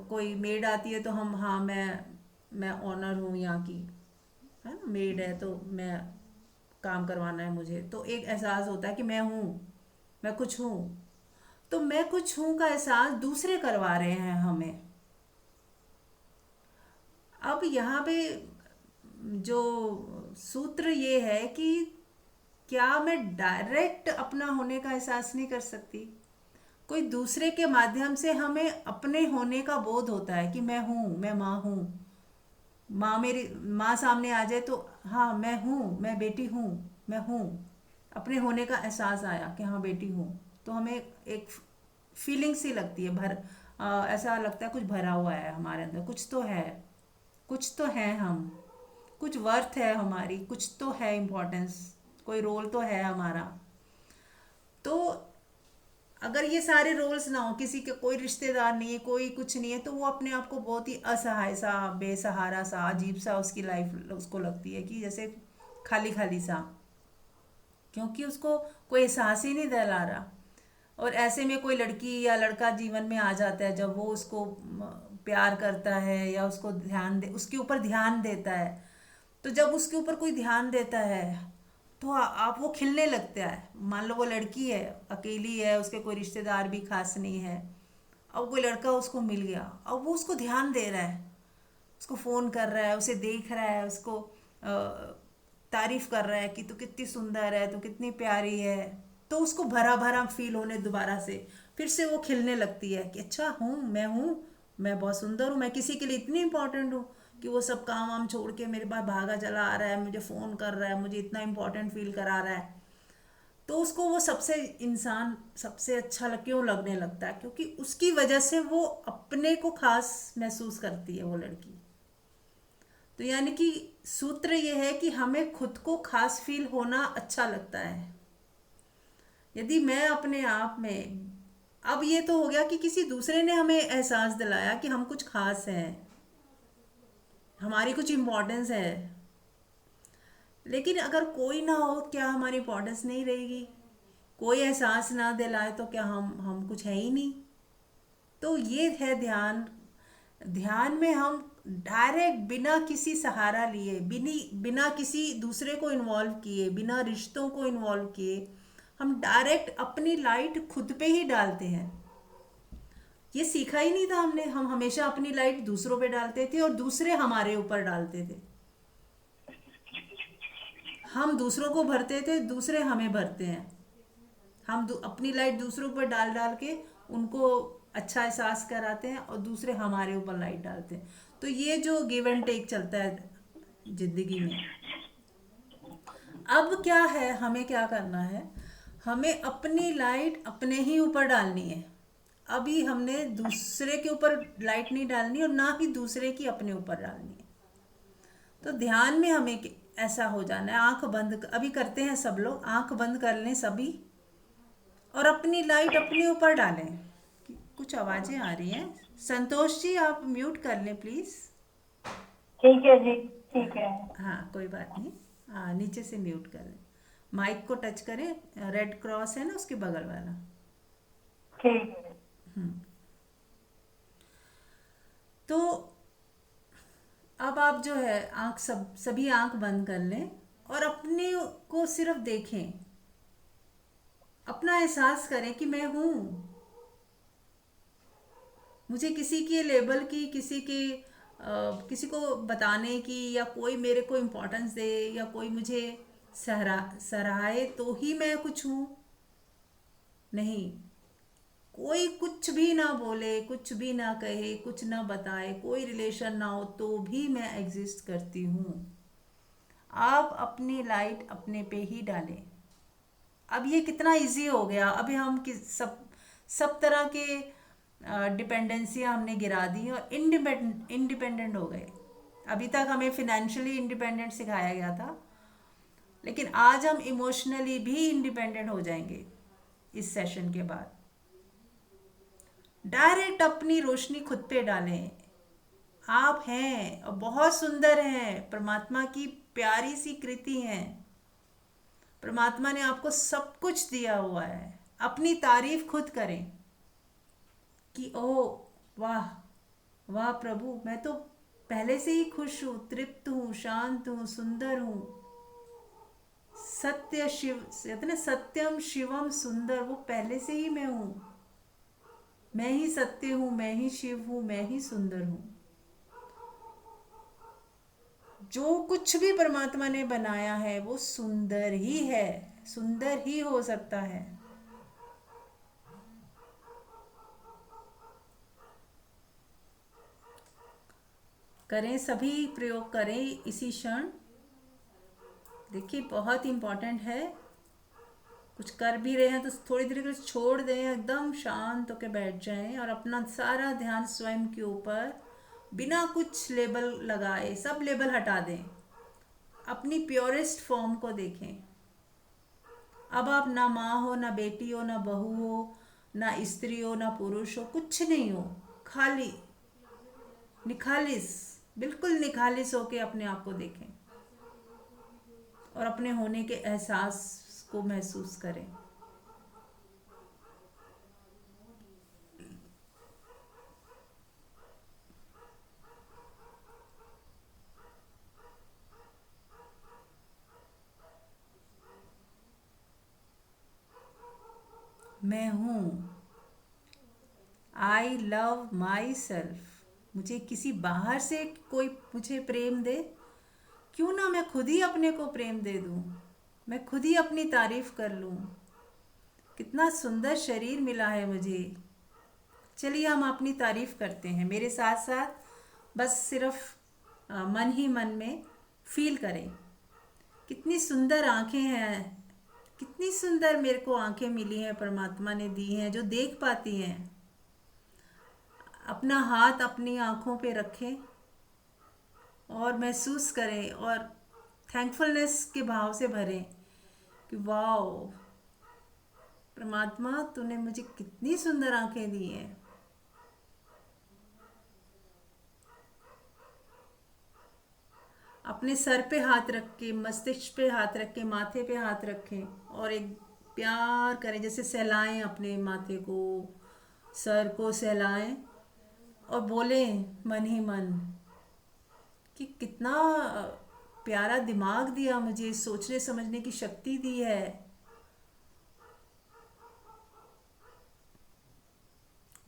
कोई मेड आती है तो हम, हाँ मैं ऑनर हूँ यहाँ की, है ना, मेड है तो मैं काम करवाना है मुझे, तो एक एहसास होता है कि मैं हूँ, मैं कुछ हूँ। तो मैं कुछ हूँ का एहसास दूसरे करवा रहे हैं हमें। अब यहाँ पे जो सूत्र ये है कि क्या मैं डायरेक्ट अपना होने का एहसास नहीं कर सकती? कोई दूसरे के माध्यम से हमें अपने होने का बोध होता है कि मैं हूँ, मैं माँ हूँ। माँ, मेरी माँ सामने आ जाए तो हाँ मैं हूँ, मैं बेटी हूँ, मैं हूँ। अपने होने का एहसास आया कि हाँ बेटी हूँ। तो हमें एक फीलिंग सी लगती है, ऐसा लगता है कुछ भरा हुआ है हमारे अंदर, कुछ तो है, कुछ तो है हम, कुछ वर्थ है हमारी, कुछ तो है इम्पोर्टेंस, कोई रोल तो है हमारा। तो अगर ये सारे रोल्स ना हो, किसी के कोई रिश्तेदार नहीं है, कोई कुछ नहीं है, तो वो अपने आप को बहुत ही असहाय सा, बेसहारा सा, अजीब सा उसकी लाइफ उसको लगती है कि जैसे खाली खाली सा, क्योंकि उसको कोई एहसास ही नहीं दिला रहा। और ऐसे में कोई लड़की या लड़का जीवन में आ जाता है, जब वो उसको प्यार करता है या उसको ध्यान दे, उसके ऊपर ध्यान देता है, तो जब उसके ऊपर कोई ध्यान देता है तो आप वो खिलने लगता है। मान लो वो लड़की है, अकेली है, उसके कोई रिश्तेदार भी खास नहीं है, अब कोई लड़का उसको मिल गया, अब वो उसको ध्यान दे रहा है, उसको फ़ोन कर रहा है, उसे देख रहा है, उसको तारीफ कर रहा है कि तू कितनी सुंदर है, तू कितनी प्यारी है। तो उसको भरा भरा फील होने दोबारा से, फिर से वो खिलने लगती है कि अच्छा हूँ, मैं बहुत सुंदर हूँ, मैं किसी के लिए इतनी इंपॉर्टेंट हूँ कि वो सब काम वाम छोड़ के मेरे पास भागा चला आ रहा है, मुझे फ़ोन कर रहा है, मुझे इतना इंपॉर्टेंट फील करा रहा है। तो उसको वो सबसे इंसान सबसे अच्छा क्यों लगने लगता है? क्योंकि उसकी वजह से वो अपने को खास महसूस करती है वो लड़की। तो यानी कि सूत्र ये है कि हमें खुद को खास फील होना अच्छा लगता है। यदि मैं अपने आप में, अब ये तो हो गया कि किसी दूसरे ने हमें एहसास दिलाया कि हम कुछ खास हैं, हमारी कुछ इम्पोर्टेंस है। लेकिन अगर कोई ना हो, क्या हमारी इम्पोर्टेंस नहीं रहेगी? कोई एहसास ना दिलाए तो क्या हम कुछ है ही नहीं? तो ये है ध्यान। ध्यान में हम डायरेक्ट बिना किसी सहारा लिए, बिना किसी दूसरे को इन्वॉल्व किए, बिना रिश्तों को इन्वॉल्व किए, हम डायरेक्ट अपनी लाइट खुद पे ही डालते हैं। ये सीखा ही नहीं था हमने, हम हमेशा अपनी लाइट दूसरों पे डालते थे और दूसरे हमारे ऊपर डालते थे। हम दूसरों को भरते थे, दूसरे हमें भरते हैं। हम अपनी लाइट दूसरों पर डाल डाल के उनको अच्छा एहसास कराते हैं और दूसरे हमारे ऊपर लाइट डालते हैं। तो ये जो गिव एंड टेक चलता है जिंदगी में। अब क्या है, हमें क्या करना है? हमें अपनी लाइट अपने ही ऊपर डालनी है। अभी हमने दूसरे के ऊपर लाइट नहीं डालनी और ना ही दूसरे की अपने ऊपर डालनी है। तो ध्यान में हमें ऐसा हो जाना है, आंख बंद अभी करते हैं सब लोग, आंख बंद कर लें सभी और अपनी लाइट अपने ऊपर डालें। कुछ आवाज़ें आ रही हैं, संतोष जी आप म्यूट कर लें प्लीज़। ठीक है जी, ठीक है। हाँ कोई बात नहीं, हाँ नीचे से म्यूट कर लें, माइक को टच करें, रेड क्रॉस है ना उसके बगल वाला। ठीक है। तो अब आप जो है आंख सभी आंख बंद कर लें और अपने को सिर्फ देखें, अपना एहसास करें कि मैं हूँ। मुझे किसी के लेबल की, किसी के किसी को बताने की, या कोई मेरे को इम्पोर्टेंस दे, या कोई मुझे सराहे तो ही मैं कुछ हूँ। नहीं, कोई कुछ भी ना बोले, कुछ भी ना कहे, कुछ ना बताए, कोई रिलेशन ना हो, तो भी मैं एग्जिस्ट करती हूँ। आप अपनी लाइट अपने पे ही डालें। अब ये कितना इजी हो गया। अभी हम सब सब तरह के डिपेंडेंसियां हमने गिरा दी और इंडिपेंडेंट हो गए। अभी तक हमें फिनेंशियली इंडिपेंडेंट सिखाया गया था, लेकिन आज हम इमोशनली भी इंडिपेंडेंट हो जाएंगे इस सेशन के बाद। डायरेक्ट अपनी रोशनी खुद पे डालें। आप हैं और बहुत सुंदर हैं, परमात्मा की प्यारी सी कृति हैं। परमात्मा ने आपको सब कुछ दिया हुआ है। अपनी तारीफ खुद करें कि ओह वाह, वाह प्रभु, मैं तो पहले से ही खुश हूँ, तृप्त हूँ, शांत हूँ, सुंदर हूँ। सत्य शिव, कहते ना सत्यम शिवम सुंदर, वो पहले से ही मैं हूँ। मैं ही सत्य हूँ, मैं ही शिव हूँ, मैं ही सुंदर हूँ। जो कुछ भी परमात्मा ने बनाया है वो सुंदर ही है, सुंदर ही हो सकता है। करें, सभी प्रयोग करें इसी क्षण। देखिए बहुत इम्पोर्टेंट है। कुछ कर भी रहे हैं तो थोड़ी देर के लिए छोड़ दें, एकदम शांत होकर बैठ जाएं और अपना सारा ध्यान स्वयं के ऊपर, बिना कुछ लेबल लगाए सब लेबल हटा दें। अपनी प्योरेस्ट फॉर्म को देखें। अब आप ना माँ हो, ना बेटी हो, ना बहू हो, ना स्त्री हो, ना पुरुष हो, कुछ नहीं हो। खाली निखालिस, बिल्कुल निखालिस होके अपने आप को देखें और अपने होने के एहसास को महसूस करें। मैं हूँ, आई लव माई सेल्फ। मुझे किसी बाहर से कोई मुझे प्रेम दे, क्यों ना मैं खुद ही अपने को प्रेम दे दूँ। मैं खुद ही अपनी तारीफ कर लूँ। कितना सुंदर शरीर मिला है मुझे। चलिए हम अपनी तारीफ करते हैं मेरे साथ साथ। बस सिर्फ मन ही मन में फील करें। कितनी सुंदर आंखें हैं, कितनी सुंदर मेरे को आंखें मिली हैं, परमात्मा ने दी हैं जो देख पाती हैं। अपना हाथ अपनी आंखों पे रखें और महसूस करें और थैंकफुलनेस के भाव से भरें कि वाह परमात्मा, तूने मुझे कितनी सुंदर आंखें दी हैं। अपने सर पे हाथ रख के, मस्तिष्क पे हाथ रख के, माथे पे हाथ रखें और एक प्यार करें, जैसे सहलाएं अपने माथे को, सर को सहलाएं और बोलें मन ही मन कि कितना प्यारा दिमाग दिया मुझे, सोचने समझने की शक्ति दी है।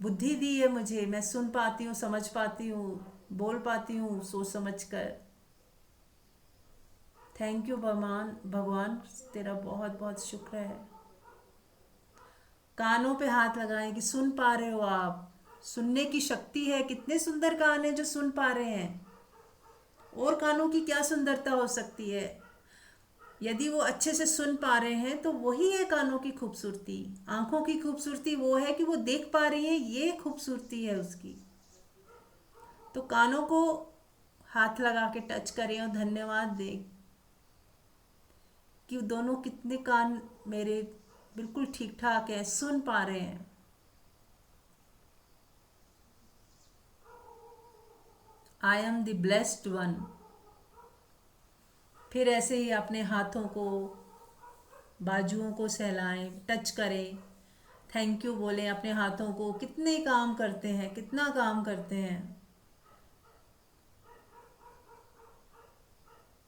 बुद्धि दी है मुझे, मैं सुन पाती हूँ, समझ पाती हूँ, बोल पाती हूँ सोच समझ कर। थैंक यू भगवान, भगवान तेरा बहुत बहुत शुक्र है। कानों पे हाथ लगाएं कि सुन पा रहे हो आप, सुनने की शक्ति है। कितने सुंदर कान है जो सुन पा रहे हैं। और कानों की क्या सुंदरता हो सकती है। यदि वो अच्छे से सुन पा रहे हैं तो वही है कानों की खूबसूरती। आंखों की खूबसूरती वो है कि वो देख पा रही है, ये खूबसूरती है उसकी। तो कानों को हाथ लगा के टच करें और धन्यवाद दें कि दोनों कितने कान मेरे बिल्कुल ठीक ठाक है, सुन पा रहे हैं। I am the blessed one. फिर ऐसे ही अपने हाथों को, बाजुओं को सहलाएं, टच करें, थैंक यू बोलें अपने हाथों को। कितने काम करते हैं, कितना काम करते हैं।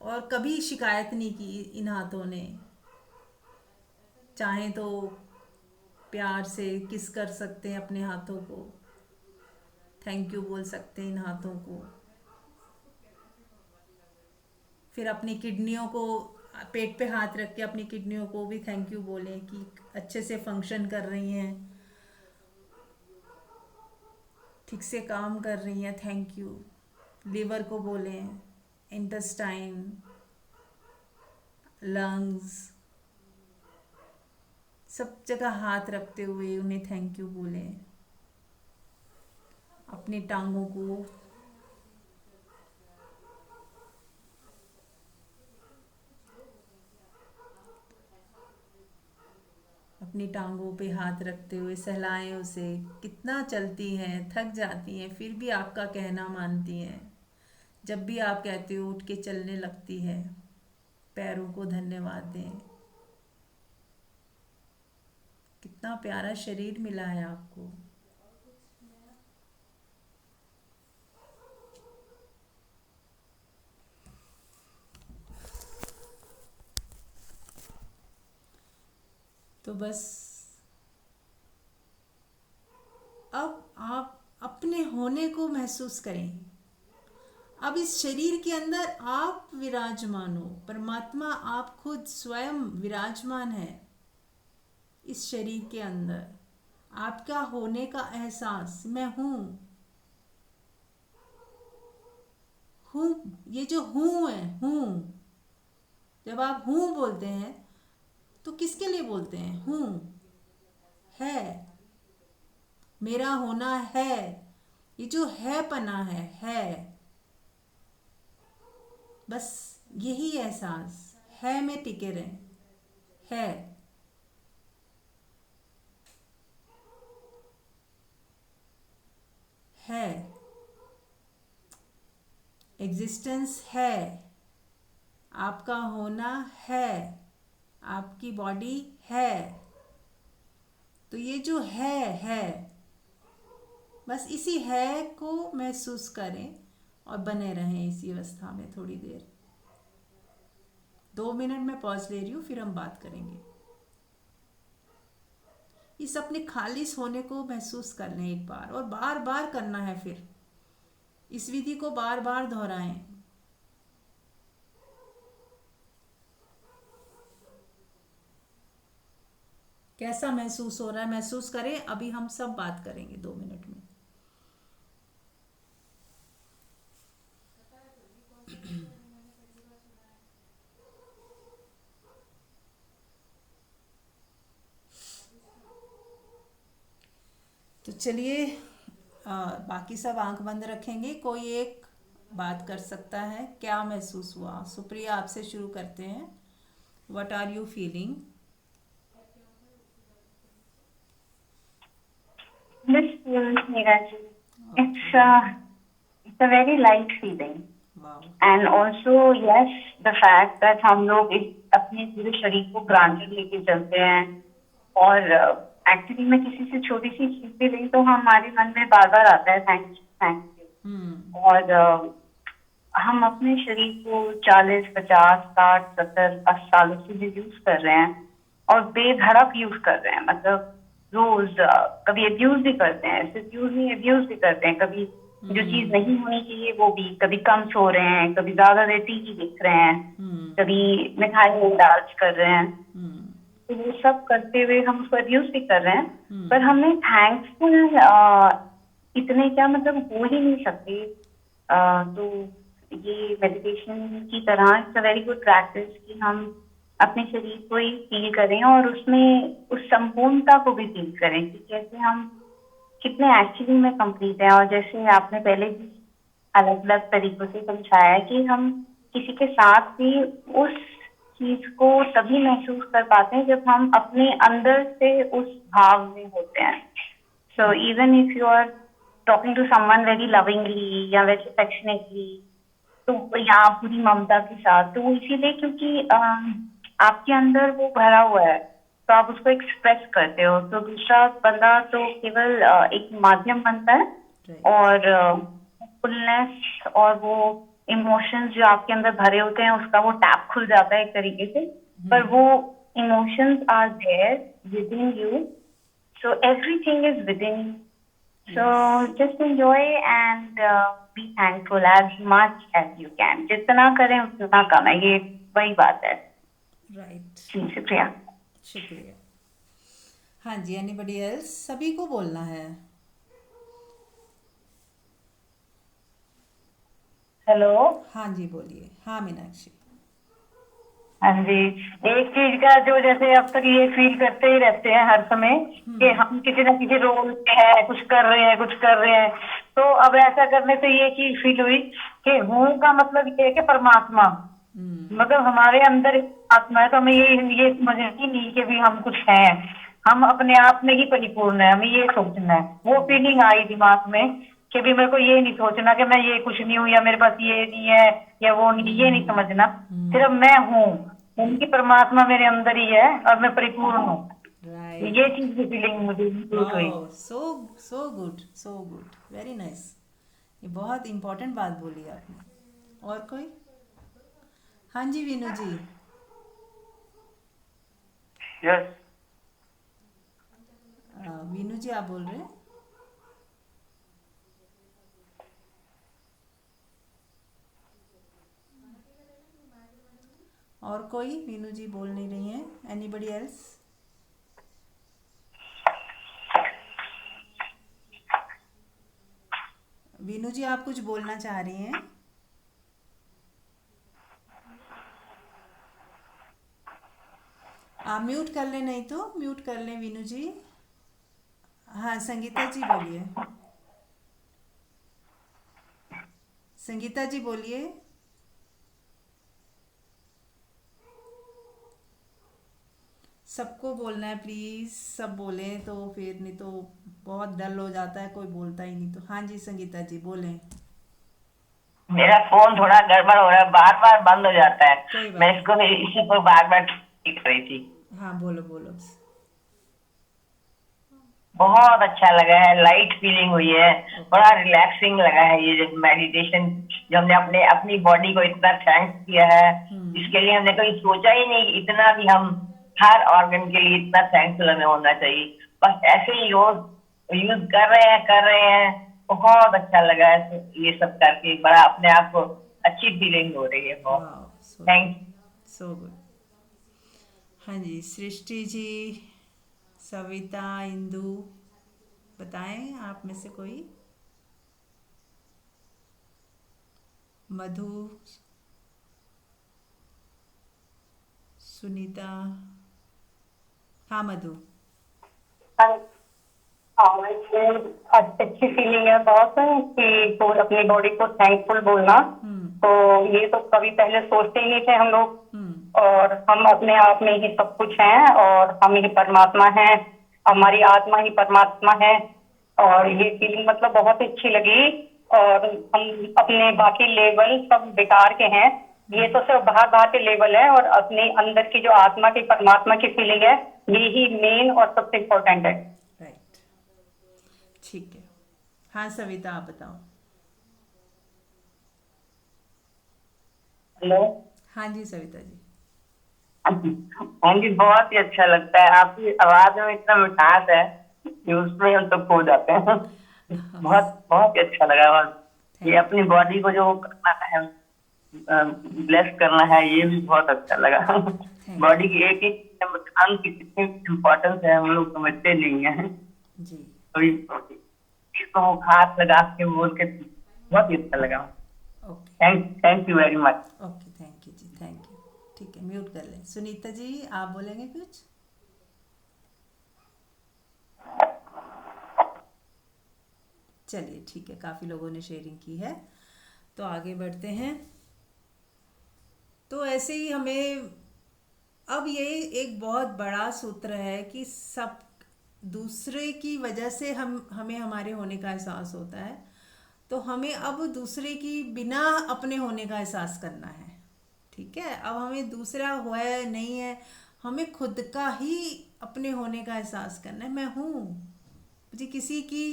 और कभी शिकायत नहीं की इन हाथों ने। चाहें तो प्यार से किस कर सकते हैं अपने हाथों को, थैंक यू बोल सकते हैं इन हाथों को। फिर अपनी किडनियों को पेट पे हाथ रख के अपनी किडनियों को भी थैंक यू बोलें कि अच्छे से फंक्शन कर रही हैं, ठीक से काम कर रही हैं, थैंक यू। लिवर को बोलें, इंटेस्टाइन, लंग्स, सब जगह हाथ रखते हुए उन्हें थैंक यू बोलें। अपनी टांगों को, अपनी टांगों पे हाथ रखते हुए सहलाएं उसे। कितना चलती हैं, थक जाती हैं, फिर भी आपका कहना मानती हैं। जब भी आप कहते हो उठ के चलने लगती है। पैरों को धन्यवाद दें। कितना प्यारा शरीर मिला है आपको। तो बस अब आप अपने होने को महसूस करें। अब इस शरीर के अंदर आप विराजमान हो, परमात्मा आप खुद स्वयं विराजमान है इस शरीर के अंदर। आपका होने का एहसास, मैं हूँ, हूँ, ये जो हूँ है, हूँ, जब आप हूँ बोलते हैं तो किसके लिए बोलते हैं? हूँ, है, मेरा होना है, ये जो है पना है, बस यही एहसास है में टिके रहें। है, एग्जिस्टेंस है, आपका होना है, आपकी बॉडी है। तो ये जो है, बस इसी है को महसूस करें और बने रहें इसी अवस्था में थोड़ी देर। 2 मिनट में पॉज ले रही हूँ, फिर हम बात करेंगे। इस अपने खालिस होने को महसूस कर लें एक बार, और बार बार करना है। फिर इस विधि को बार बार दोहराएं। कैसा महसूस हो रहा है महसूस करें। अभी हम सब बात करेंगे 2 मिनट में। तो चलिए, बाकी सब आंख बंद रखेंगे। कोई एक बात कर सकता है। क्या महसूस हुआ? सुप्रिया, आपसे शुरू करते हैं। What are you feeling? This feels, Neeraj, it's a very light feeling. वाह। And also, yes, the fact that हम लोग इस अपने पूरे शरीर को ग्रांटेड लेके चलते हैं, और एक्चुअली में किसी से छोटी सी चीज भी रही तो हमारे मन में बार बार आता है थैंक यू। और हम अपने शरीर को 40, 50, 60, 70, 80 सालों से जो यूज कर रहे हैं, और बेधड़क यूज कर रहे हैं, मतलब रोज कभी अब्यूज भी करते हैं, सिर्फ यूज नहीं अब्यूज भी करते हैं। कभी जो चीज नहीं होनी चाहिए वो भी, कभी कम सो रहे हैं, कभी ज्यादा देर टीवी देख रहे हैं, कभी मिठाई में इंडल्ज कर रहे हैं। तो वो सब करते हुए हम उसको अब्यूज भी कर रहे हैं, पर हमें थैंक्सफुल इतने क्या मतलब हो ही नहीं सकते। तो ये मेडिटेशन की तरह it's a very good practice कि हम अपने शरीर को ही फील करें, और उसमें उस संपूर्णता को भी फील करें कि कैसे हम कितने एक्चुअली में कंप्लीट है। और जैसे आपने पहले भी अलग अलग तरीकों से समझाया कि हम किसी के साथ भी उस चीज को तभी महसूस कर पाते हैं जब हम अपने अंदर से उस भाव में होते हैं। So even if you are talking to someone very lovingly या वेरी अफेक्शनेटली, तो या पूरी ममता के साथ, तो वो इसीलिए क्योंकि आपके अंदर वो भरा हुआ है, तो आप उसको एक्सप्रेस करते हो। तो दूसरा बंदा तो केवल एक माध्यम बनता है, और फुलनेस और वो इमोशंस जो आपके अंदर भरे होते हैं उसका वो टैप खुल जाता है एक तरीके से। पर वो emotions are there within you, so everything is within So yes, just enjoy and be thankful as much as you can. जितना करें उतना कम है, ये वही बात है। राइट, जी शुक्रिया। शुक्रिया। हाँ जी, एनीबडी एल्स? सभी को बोलना है। हेलो। हाँ जी, बोलिए। हाँ मीनाक्षी। हाँ जी। एक चीज का जो जैसे अब तक ये फील करते ही रहते हैं हर समय कि हम किसी न किसी रोल में है, कुछ कर रहे हैं, कुछ कर रहे हैं। तो अब ऐसा करने से ये चीज फील हुई कि हूँ का मतलब ये है कि परमात्मा, मतलब हमारे अंदर एक आत्मा है। तो हमें ये समझना ही नहीं कि भी हम कुछ हैं, हम अपने आप में ही परिपूर्ण है, हमें ये सोचना है। वो फीलिंग आई दिमाग में कि भी मेरे को ये नहीं सोचना कि मैं ये कुछ नहीं हूँ या मेरे पास ये नहीं है या वो नहीं, ये नहीं समझना। सिर्फ मैं हूँ, उनकी परमात्मा मेरे अंदर ही है और मैं परिपूर्ण हूँ। राइट। ये चीज की फीलिंग मुझे महसूस हुई। Wow, so so good, so good, very nice. ये बहुत इम्पोर्टेंट बात बोली आपने। और कोई? हाँ जी, वीनू जी। यस। वीनू जी, आप बोल रहे हैं? और कोई? वीनू जी बोल नहीं रही हैं। Anybody else? वीनू जी, आप कुछ बोलना चाह रही हैं? आप म्यूट कर लें, नहीं तो म्यूट कर लें वीनू जी। हाँ, संगीता जी बोलिए। संगीता जी बोलिए। सबको बोलना है प्लीज़, सब बोलें तो फिर, नहीं तो बहुत डल हो जाता है, कोई बोलता ही नहीं। तो हाँ जी संगीता जी बोलें। मेरा फोन थोड़ा गड़बड़ हो रहा है, बार बार बंद हो जाता है। कोई मैं बात इसको इसी पर बार बार ठीक कर रही थी। नहीं। हाँ, बोलो बोलो। बहुत अच्छा लगा है, लाइट फीलिंग हुई है, ओके। बड़ा रिलैक्सिंग लगा है। ये जो मेडिटेशन, जो हमने अपने अपनी बॉडी को इतना थैंक्स किया है, इसके लिए हमने कभी सोचा ही नहीं कि इतना भी हम हर ऑर्गन के लिए इतना थैंकफुल हमें होना चाहिए। बस ऐसे ही रोज यूज कर रहे हैं। बहुत अच्छा लगा है ये सब करके, बड़ा अपने आप को अच्छी फीलिंग हो रही है बहुत। वाह, so thank good, so good. हाँ जी, सृष्टि जी, सविता, इंदु, बताएं आप में से कोई? मधु, सुनीता। हाँ मधु। हाँ। हाँ, ये अच्छी फीलिंग है बहुत कि तो अपनी बॉडी को थैंकफुल बोलना। तो ये तो कभी पहले सोचते ही नहीं थे हम लोग। और हम अपने आप में ही सब कुछ हैं और हम ही परमात्मा हैं, हमारी आत्मा ही परमात्मा है। और ये फीलिंग मतलब बहुत अच्छी लगी। और हम अपने बाकी लेवल सब बेकार के हैं, ये तो सिर्फ बाहर बाहर के लेवल है, और अपने अंदर की जो आत्मा की परमात्मा की फीलिंग है, ये ही मेन और सबसे इम्पोर्टेंट है। राइट, ठीक है। हाँ सविता, आप बताओ। हेलो। हाँ जी सविता जी। हाँ जी, बहुत ही अच्छा लगता है, आपकी आवाज में इतना मिठास है कि उसमें हम तो खो जाते हैं। बहुत बहुत ही अच्छा लगा। और ये थैंक अपनी बॉडी को जो करना है, ब्लेस करना है, ये भी बहुत अच्छा लगा। थैंक बॉडी की एक एक अंग की कितनी इम्पोर्टेंस है हम लोग समझते नहीं है। यू जी। अभी इसको वो हाथ लगा के बोल के बहुत ही अच्छा लगा। Okay. Thank you very much. Okay, thank you ji, thank you. ठीक है, म्यूट कर लें। सुनीता जी, आप बोलेंगे कुछ? चलिए ठीक है, काफ़ी लोगों ने शेयरिंग की है, तो आगे बढ़ते हैं। तो ऐसे ही हमें, अब ये एक बहुत बड़ा सूत्र है कि सब दूसरे की वजह से हमें हमारे होने का एहसास होता है। तो हमें अब दूसरे की बिना अपने होने का एहसास करना है। ठीक है, अब हमें दूसरा हुआ है नहीं है, हमें खुद का ही अपने होने का एहसास करना है। मैं हूँ, मुझे किसी की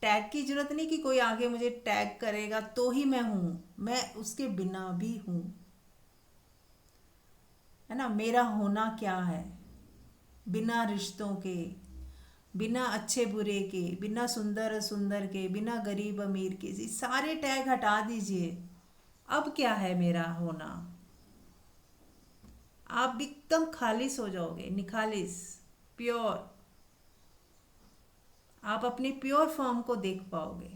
टैग की जरूरत नहीं कि कोई आगे मुझे टैग करेगा तो ही मैं हूँ, मैं उसके बिना भी हूँ। है ना, मेरा होना क्या है बिना रिश्तों के, बिना अच्छे बुरे के, बिना सुंदर सुंदर के, बिना गरीब अमीर के, ये सारे टैग हटा दीजिए। अब क्या है मेरा होना? आप एकदम खालिस हो जाओगे, निखालिस, प्योर। आप अपने प्योर फॉर्म को देख पाओगे,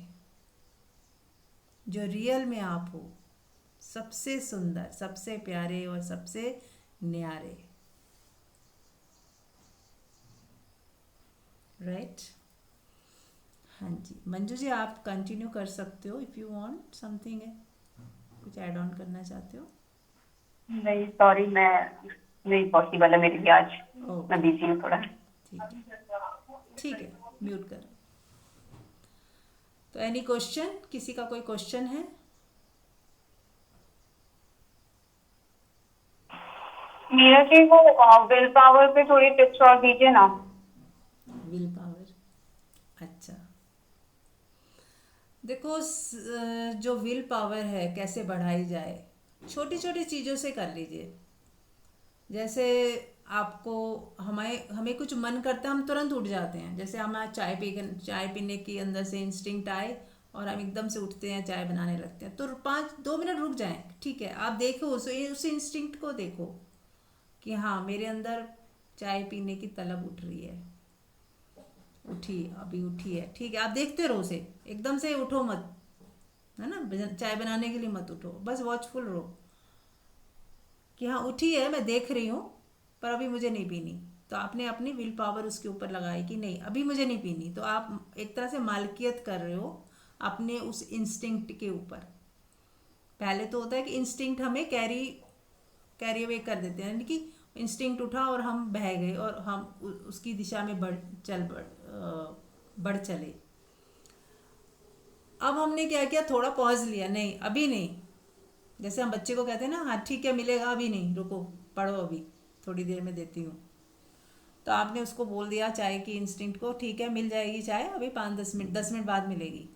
जो रियल में आप हो, सबसे सुंदर, सबसे प्यारे और सबसे न्यारे। राइट? हाँ जी, मंजू जी आप कंटिन्यू कर सकते हो इफ़ यू वांट समथिंग है, कुछ ऐड ऑन करना चाहते हो? नहीं सॉरी, मैं नहीं पॉसिबल है मेरे लिए आज, मैं ओके, बिजी हूँ थोड़ा। ठीक है, ठीक है, म्यूट करो। तो एनी क्वेश्चन, किसी का कोई क्वेश्चन है? मीरा जी वो विल पावर पे थोड़ी टिप्स और दीजिए ना। विल पावर, अच्छा। देखो जो विल पावर है कैसे बढ़ाई जाए, छोटी छोटी चीज़ों से कर लीजिए। जैसे आपको, हमें हमें कुछ मन करता है, हम तुरंत उठ जाते हैं। जैसे हम आज चाय पीने की अंदर से इंस्टिंक्ट आए और हम एकदम से उठते हैं, चाय बनाने लगते हैं। तो 2 मिनट रुक जाएं, ठीक है? आप देखो उस इंस्टिंक्ट को देखो कि हाँ मेरे अंदर चाय पीने की तलब उठ रही है, उठी, अभी उठी है, ठीक है? आप देखते रहो उसे, एकदम से उठो मत, है ना? चाय बनाने के लिए मत उठो, बस वॉचफुल रहो कि हाँ उठी है, मैं देख रही हूँ, पर अभी मुझे नहीं पीनी। तो आपने अपनी विल पावर उसके ऊपर लगाई कि नहीं अभी मुझे नहीं पीनी। तो आप एक तरह से मालकियत कर रहे हो अपने उस इंस्टिंक्ट के ऊपर। पहले तो होता है कि इंस्टिंक्ट हमें कैरी अवे कर देते हैं, यानी कि इंस्टिंक्ट उठा और हम बह गए और हम उसकी दिशा में बढ़ चले। अब हमने क्या किया, थोड़ा पॉज लिया, नहीं अभी नहीं। जैसे हम बच्चे को कहते हैं ना, हाँ ठीक है मिलेगा, अभी नहीं, रुको, पढ़ो, अभी थोड़ी देर में देती हूँ। तो आपने उसको बोल दिया चाय की इंस्टिंक्ट को, ठीक है मिल जाएगी चाय, अभी 5-10 मिनट, 10 मिनट बाद मिलेगी।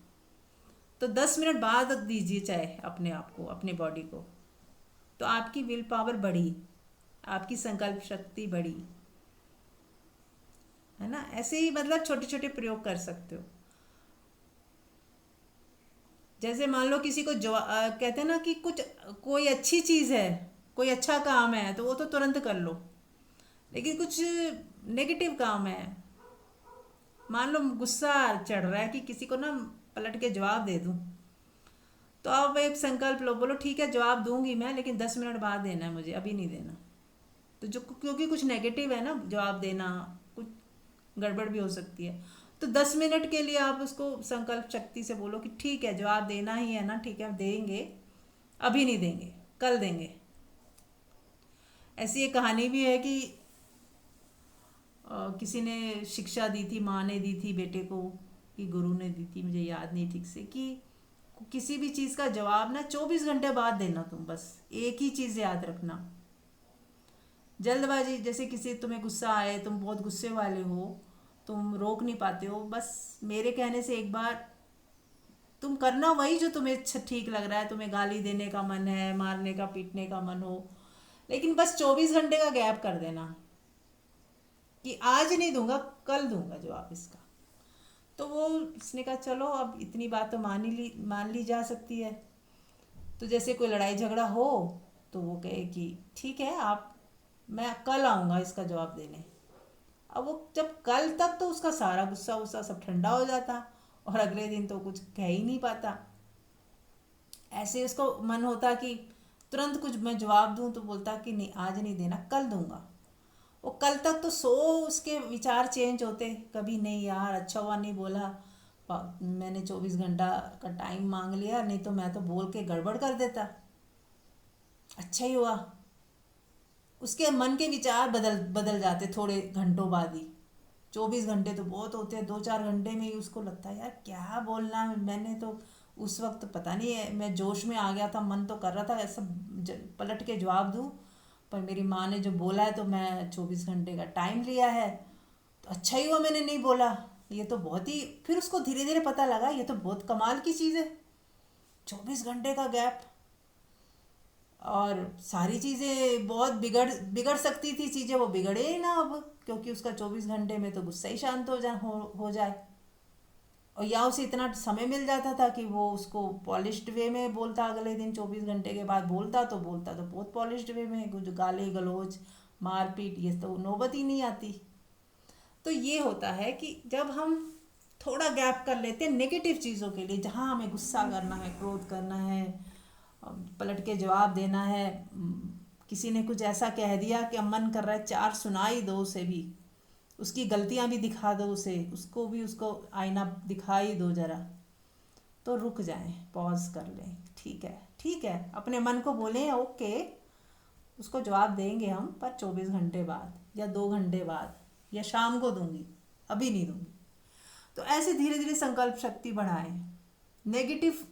तो 10 मिनट बाद दीजिए चाय अपने आप को, अपने बॉडी को। तो आपकी विल पावर बढ़ी, आपकी संकल्प शक्ति बढ़ी, है ना? ऐसे ही मतलब छोटे छोटे प्रयोग कर सकते हो। जैसे मान लो किसी को कहते हैं ना कि कुछ, कोई अच्छी चीज़ है, कोई अच्छा काम है, तो वो तो तुरंत कर लो। लेकिन कुछ नेगेटिव काम है, मान लो गुस्सा चढ़ रहा है कि किसी को ना पलट के जवाब दे दूं, तो आप एक संकल्प लो, बोलो ठीक है जवाब दूंगी मैं, लेकिन 10 मिनट बाद देना है मुझे, अभी नहीं देना। तो जो, क्योंकि कुछ नेगेटिव है ना जवाब देना, कुछ गड़बड़ भी हो सकती है। तो 10 मिनट के लिए आप उसको संकल्प शक्ति से बोलो कि ठीक है जवाब देना ही है ना, ठीक है देंगे, अभी नहीं देंगे, कल देंगे। ऐसी एक कहानी भी है कि किसी ने शिक्षा दी थी, माँ ने दी थी बेटे को, कि गुरु ने दी थी, मुझे याद नहीं ठीक से, कि किसी भी चीज़ का जवाब ना 24 घंटे बाद देना, तुम बस एक ही चीज़ याद रखना। जल्दबाजी, जैसे किसी तुम्हें गुस्सा आए, तुम बहुत गुस्से वाले हो, तुम रोक नहीं पाते हो, बस मेरे कहने से एक बार तुम करना वही जो तुम्हें ठीक लग रहा है। तुम्हें गाली देने का मन है, मारने का, पीटने का मन हो, लेकिन बस 24 घंटे का गैप कर देना कि आज नहीं दूंगा, कल दूंगा जवाब इसका। तो वो उसने कहा चलो अब इतनी बात तो मान ली जा सकती है। तो जैसे कोई लड़ाई झगड़ा हो तो वो कहे कि ठीक है आप, मैं कल आऊँगा इसका जवाब देने। अब वो जब कल तक, तो उसका सारा गुस्सा वुस्सा सब ठंडा हो जाता और अगले दिन तो कुछ कह ही नहीं पाता। ऐसे उसको मन होता कि तुरंत कुछ मैं जवाब दूं, तो बोलता कि नहीं आज नहीं देना, कल दूंगा। वो कल तक तो उसके विचार चेंज होते, कभी नहीं यार अच्छा हुआ नहीं बोला, मैंने 24 घंटा का टाइम मांग लिया, नहीं तो मैं तो बोल के गड़बड़ कर देता, अच्छा ही हुआ। उसके मन के विचार बदल बदल जाते थोड़े घंटों बाद ही। 24 घंटे तो बहुत होते हैं, 2-4 घंटे में ही उसको लगता है यार क्या बोलना, मैंने तो उस वक्त पता नहीं है, मैं जोश में आ गया था, मन तो कर रहा था ऐसा पलट के जवाब दूँ, पर मेरी माँ ने जो बोला है तो मैं 24 घंटे का टाइम लिया है, तो अच्छा ही हुआ मैंने नहीं बोला। ये तो बहुत ही, फिर उसको धीरे धीरे पता लगा ये तो बहुत कमाल की चीज़ है, 24 घंटे का गैप। और सारी चीज़ें बहुत बिगड़ सकती थी चीज़ें, वो बिगड़े ही ना अब, क्योंकि उसका 24 घंटे में तो गुस्सा ही शांत हो जाए। और या उसे इतना समय मिल जाता था कि वो उसको पॉलिश्ड वे में बोलता, अगले दिन 24 घंटे के बाद बोलता तो बहुत पॉलिश्ड वे में, कुछ गाली गलौज मारपीट ये तो नौबत ही नहीं आती। तो ये होता है कि जब हम थोड़ा गैप कर लेते हैं नेगेटिव चीज़ों के लिए, जहाँ हमें गुस्सा करना है, क्रोध करना है, पलट के जवाब देना है, किसी ने कुछ ऐसा कह दिया कि अब मन कर रहा है चार सुना ही दो उसे भी, उसकी गलतियां भी दिखा दो उसे, उसको आईना दिखा ही दो जरा, तो रुक जाएं, पॉज कर लें, ठीक है, अपने मन को बोलें ओके, उसको जवाब देंगे हम, पर 24 घंटे बाद या 2 घंटे बाद या शाम को दूंगी, अभी नहीं दूंगी। तो ऐसे धीरे धीरे संकल्प शक्ति बढ़ाएं। नेगेटिव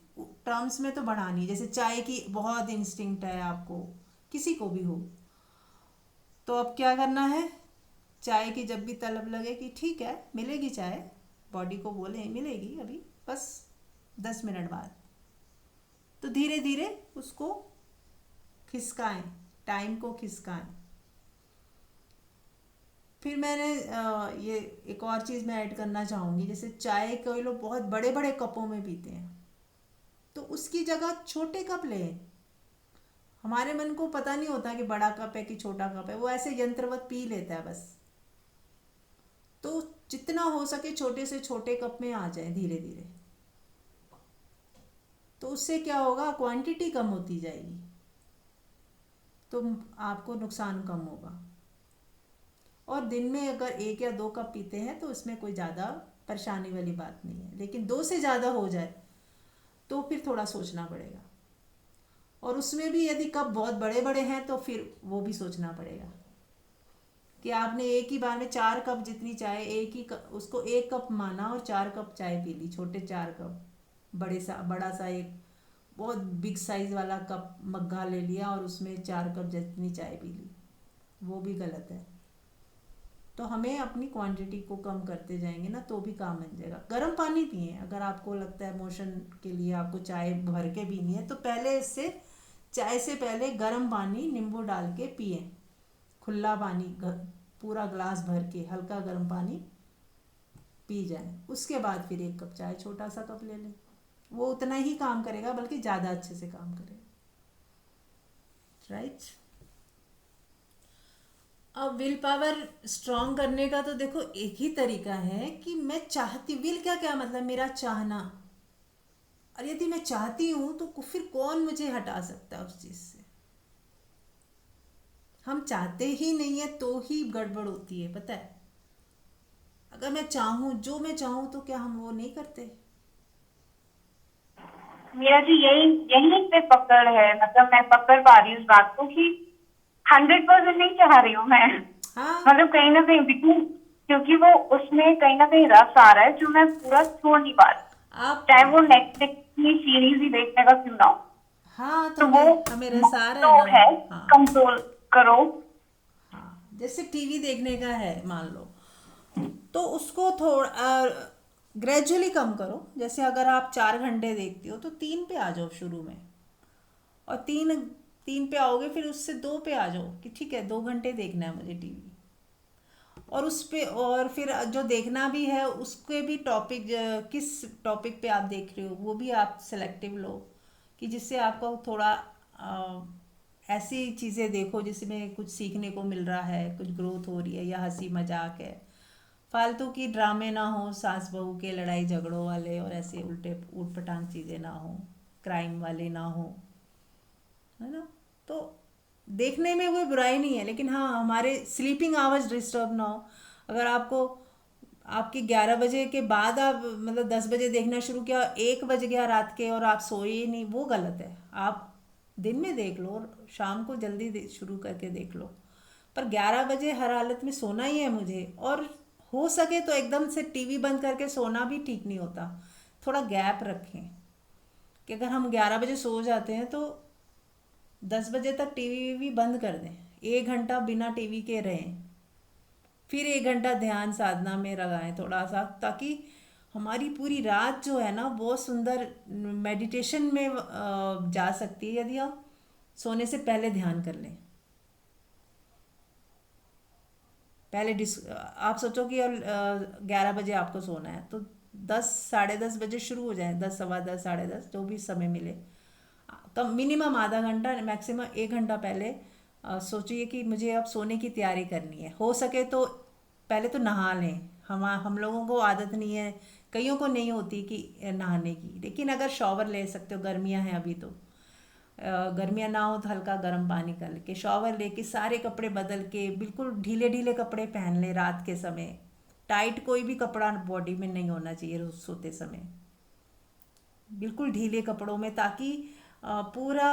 टर्म्स में तो बढ़ानी, जैसे चाय की बहुत इंस्टिंक्ट है आपको, किसी को भी हो, तो अब क्या करना है, चाय की जब भी तलब लगे कि ठीक है मिलेगी चाय, बॉडी को बोले मिलेगी अभी बस 10 मिनट बाद, तो धीरे धीरे उसको खिसकाएं, टाइम को खिसकाएं। फिर मैंने ये एक और चीज़ मैं ऐड करना चाहूँगी, जैसे चाय कई लोग बहुत बड़े बड़े कपों में पीते हैं, तो उसकी जगह छोटे कप लें। हमारे मन को पता नहीं होता कि बड़ा कप है कि छोटा कप है, वो ऐसे यंत्रवत पी लेता है बस। तो जितना हो सके छोटे से छोटे कप में आ जाए धीरे धीरे, तो उससे क्या होगा, क्वांटिटी कम होती जाएगी, तो आपको नुकसान कम होगा। और दिन में अगर 1 या 2 कप पीते हैं तो उसमें कोई ज़्यादा परेशानी वाली बात नहीं है, लेकिन 2 से ज़्यादा हो जाए तो फिर थोड़ा सोचना पड़ेगा। और उसमें भी यदि कप बहुत बड़े बड़े हैं तो फिर वो भी सोचना पड़ेगा कि आपने एक ही बार में 4 कप जितनी चाय, उसको 1 कप माना और 4 कप चाय पी ली, छोटे 4 कप, बड़ा सा एक बहुत बिग साइज वाला कप मग्गा ले लिया और उसमें 4 कप जितनी चाय पी ली, वो भी गलत है। तो हमें अपनी क्वांटिटी को कम करते जाएंगे ना तो भी काम बन जाएगा। गर्म पानी पिए, अगर आपको लगता है मोशन के लिए आपको चाय भर के पीनी है, तो पहले इससे चाय से पहले गर्म पानी नींबू डाल के पिए, खुला पानी पूरा ग्लास भर के हल्का गर्म पानी पी जाए, उसके बाद फिर 1 कप चाय, छोटा सा कप ले लें, वो उतना ही काम करेगा बल्कि ज़्यादा अच्छे से काम करेगा। राइट। अब विल पावर स्ट्रॉन्ग करने का तो देखो एक ही तरीका है कि मैं चाहती, विल क्या मतलब मेरा चाहना, और यदि मैं चाहती हूं तो फिर कौन मुझे हटा सकता है उस चीज से। हम चाहते ही नहीं है तो ही गड़बड़ होती है, पता है। अगर मैं चाहूं, जो मैं चाहूं, तो क्या हम वो नहीं करते। मेरा जी यही पे पकड़ है, मतलब मैं पकड़ पा रही हूँ उस बात को कि 100% नहीं चाह रही हूँ मैं, हाँ मतलब कहीं ना कहीं क्योंकि वो उसमें कहीं ना कहीं रस आ रहा है जो मैं पूरा छोड़ नहीं पा रही, आप, चाहे वो नेटफ्लिक्स की सीरीज ही देखने का क्यों ना हो। हाँ तो तो वो हमें रस आ रहा तो है है, ना। हाँ कंट्रोल करो। हाँ, जैसे टीवी देखने का है मान लो, तो उसको थोड़ा ग्रेजुअली कम करो। जैसे अगर आप 4 घंटे देखती हो तो 3 पे आ जाओ शुरू में, और 3 पे आओगे फिर उससे 2 पे आ जाओ कि ठीक है 2 घंटे देखना है मुझे टीवी। और उस पे, और फिर जो देखना भी है उसके भी टॉपिक, किस टॉपिक पे आप देख रहे हो वो भी आप सेलेक्टिव लो, कि जिससे आपको थोड़ा ऐसी चीज़ें देखो जिसमें कुछ सीखने को मिल रहा है, कुछ ग्रोथ हो रही है, या हंसी मजाक है, फालतू की ड्रामे ना हो, सास बहू के लड़ाई झगड़ों वाले और ऐसे उल्टे ऊट पटांग चीज़ें ना हो, क्राइम वाले ना हो, है ना। तो देखने में कोई बुराई नहीं है, लेकिन हाँ हमारे स्लीपिंग आवर्स डिस्टर्ब ना हो। अगर आपको आपके 11 बजे के बाद आप मतलब 10 बजे देखना शुरू किया, 1 बज गया रात के और आप सोए ही नहीं, वो गलत है। आप दिन में देख लो और शाम को जल्दी शुरू करके देख लो, पर 11 बजे हर हालत में सोना ही है मुझे। और हो सके तो एकदम से टीवी बंद करके सोना भी ठीक नहीं होता, थोड़ा गैप रखें कि अगर हम 11 बजे सो जाते हैं तो 10 बजे तक टीवी भी बंद कर दें, 1 घंटा बिना टीवी के रहें, फिर 1 घंटा ध्यान साधना में लगाएं थोड़ा सा, ताकि हमारी पूरी रात जो है ना बहुत सुंदर मेडिटेशन में जा सकती है यदि हम सोने से पहले ध्यान कर लें। पहले आप सोचो कि 11 बजे आपको सोना है, तो 10 साढ़े 10 बजे शुरू हो जाए, 10 सवा 10 साढ़े 10 जो भी समय मिले, कम मिनिमम आधा घंटा मैक्सिमम 1 घंटा पहले सोचिए कि मुझे अब सोने की तैयारी करनी है। हो सके तो पहले तो नहा लें। हम लोगों को आदत नहीं है, कईयों को नहीं होती कि नहाने की, लेकिन अगर शॉवर ले सकते हो, गर्मियां हैं अभी तो, गर्मियाँ ना हो तो हल्का गर्म पानी कर के शॉवर लेके सारे कपड़े बदल के बिल्कुल ढीले ढीले कपड़े पहन ले रात के समय। टाइट कोई भी कपड़ा बॉडी में नहीं होना चाहिए सोते समय, बिल्कुल ढीले कपड़ों में, ताकि पूरा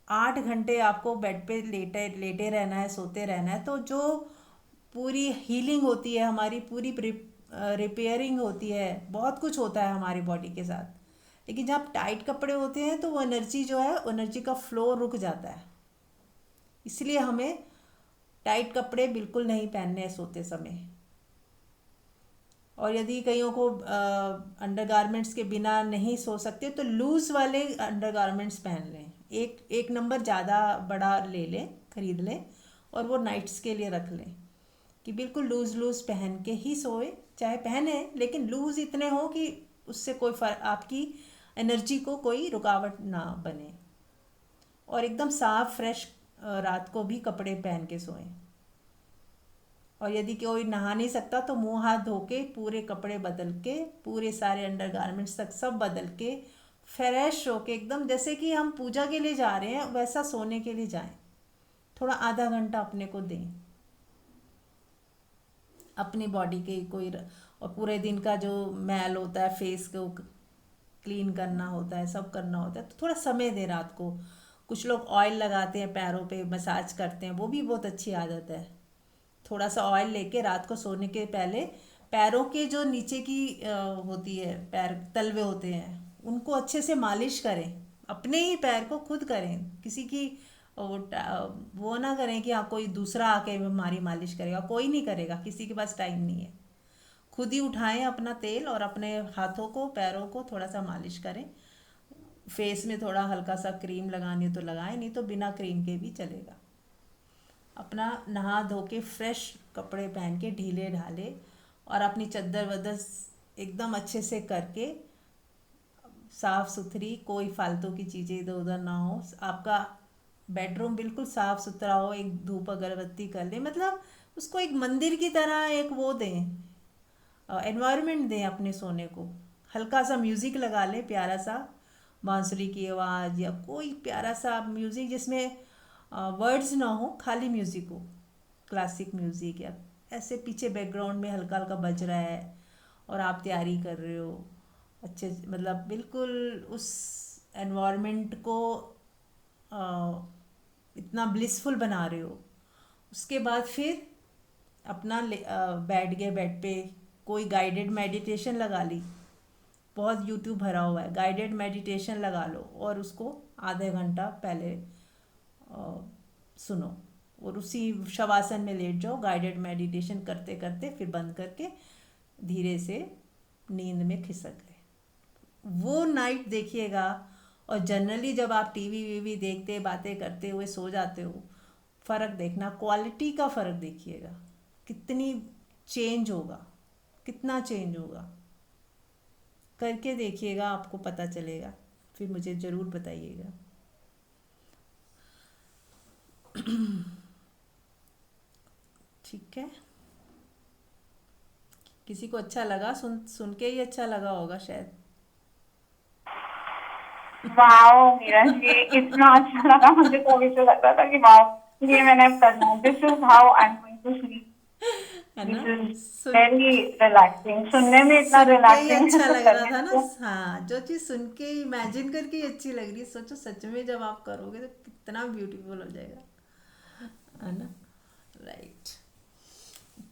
8 घंटे आपको बेड पे लेटे लेटे रहना है, सोते रहना है। तो जो पूरी हीलिंग होती है हमारी, पूरी रिपेयरिंग होती है, बहुत कुछ होता है हमारी बॉडी के साथ। लेकिन जब टाइट कपड़े होते हैं तो वो एनर्जी जो है, एनर्जी का फ्लो रुक जाता है। इसलिए हमें टाइट कपड़े बिल्कुल नहीं पहनने हैं सोते समय। और यदि कईयों को अंडरगारमेंट्स के बिना नहीं सो सकते तो लूज़ वाले अंडरगारमेंट्स पहन लें, एक एक नंबर ज़्यादा बड़ा ले लें, खरीद लें, और वो नाइट्स के लिए रख लें कि बिल्कुल लूज़ लूज़ पहन के ही सोए। चाहे पहने लेकिन लूज़ इतने हो कि उससे कोई आपकी एनर्जी को कोई रुकावट ना बने। और एकदम साफ फ्रेश रात को भी कपड़े पहन के सोएं। और यदि कोई नहा नहीं सकता तो मुंह हाथ धो के पूरे कपड़े बदल के, पूरे सारे अंडरगारमेंट्स तक सब बदल के, फ्रेश होके एकदम जैसे कि हम पूजा के लिए जा रहे हैं वैसा सोने के लिए जाएं। थोड़ा आधा घंटा अपने को दें, अपनी बॉडी के कोई और पूरे दिन का जो मैल होता है, फेस को क्लीन करना होता है, सब करना होता है, तो थोड़ा समय दें रात को। कुछ लोग ऑयल लगाते हैं पैरों पे, मसाज करते हैं, वो भी बहुत अच्छी आदत है। थोड़ा सा ऑयल लेके रात को सोने के पहले पैरों के जो नीचे की होती है, पैर तलवे होते हैं, उनको अच्छे से मालिश करें। अपने ही पैर को खुद करें, किसी की वो ना करें कि हाँ कोई दूसरा आके हमारी मालिश करेगा, कोई नहीं करेगा, किसी के पास टाइम नहीं है। खुद ही उठाएं अपना तेल और अपने हाथों को पैरों को थोड़ा सा मालिश करें। फेस में थोड़ा हल्का सा क्रीम लगानी हो तो लगाएं, नहीं तो बिना क्रीम के भी चलेगा। अपना नहा धो के फ्रेश कपड़े पहन के ढीले ढाले और अपनी चद्दर वद्दर एकदम अच्छे से करके, साफ़ सुथरी, कोई फालतू की चीज़ें इधर उधर ना हो, आपका बेडरूम बिल्कुल साफ़ सुथरा हो, एक धूप अगरबत्ती कर ले, मतलब उसको एक मंदिर की तरह एक वो दें, एनवायरनमेंट दें अपने सोने को। हल्का सा म्यूज़िक लगा लें, प्यारा सा बांसुरी की आवाज़ या कोई प्यारा सा म्यूज़िक जिसमें वर्ड्स ना हो, खाली म्यूज़िक हो, क्लासिक म्यूज़िक या ऐसे पीछे बैकग्राउंड में हल्का हल्का बज रहा है और आप तैयारी कर रहे हो अच्छे, मतलब बिल्कुल उस एनवायरनमेंट को इतना ब्लिसफुल बना रहे हो। उसके बाद फिर अपना बैठ गए बेड पे, कोई गाइडेड मेडिटेशन लगा ली, बहुत यूट्यूब भरा हुआ है, गाइडेड मेडिटेशन लगा लो और उसको आधे घंटा पहले सुनो और उसी शवासन में लेट जाओ, गाइडेड मेडिटेशन करते करते फिर बंद करके धीरे से नींद में खिसक गए। वो नाइट देखिएगा। और जनरली जब आप टीवी वीवी देखते बातें करते हुए सो जाते हो, फ़र्क देखना, क्वालिटी का फ़र्क देखिएगा, कितनी चेंज होगा, कितना चेंज होगा, करके देखिएगा, आपको पता चलेगा, फिर मुझे ज़रूर बताइएगा। ठीक है, किसी को अच्छा लगा, सुन सुन के ही अच्छा लगा होगा शायद। वाओ मीरा जी, इतना अच्छा लगा मुझे, तो अभी तो लग रहा था कि वाओ ये मैंने करना है, this is how I am going to sleep, है दिस ना? इज सुन वेरी रिलैक्सिंग, सुनने में इतना सुन के ही रिलैक्सिंग है अच्छा तो लग रहा करने था में ना। तो हाँ, जो चीज़ सुन के इमेजिन करके ही अच्छी लग रही है, सोचो सच में जब आप करोगे तो कितना ब्यूटीफुल हो जाएगा, है ना? राइट।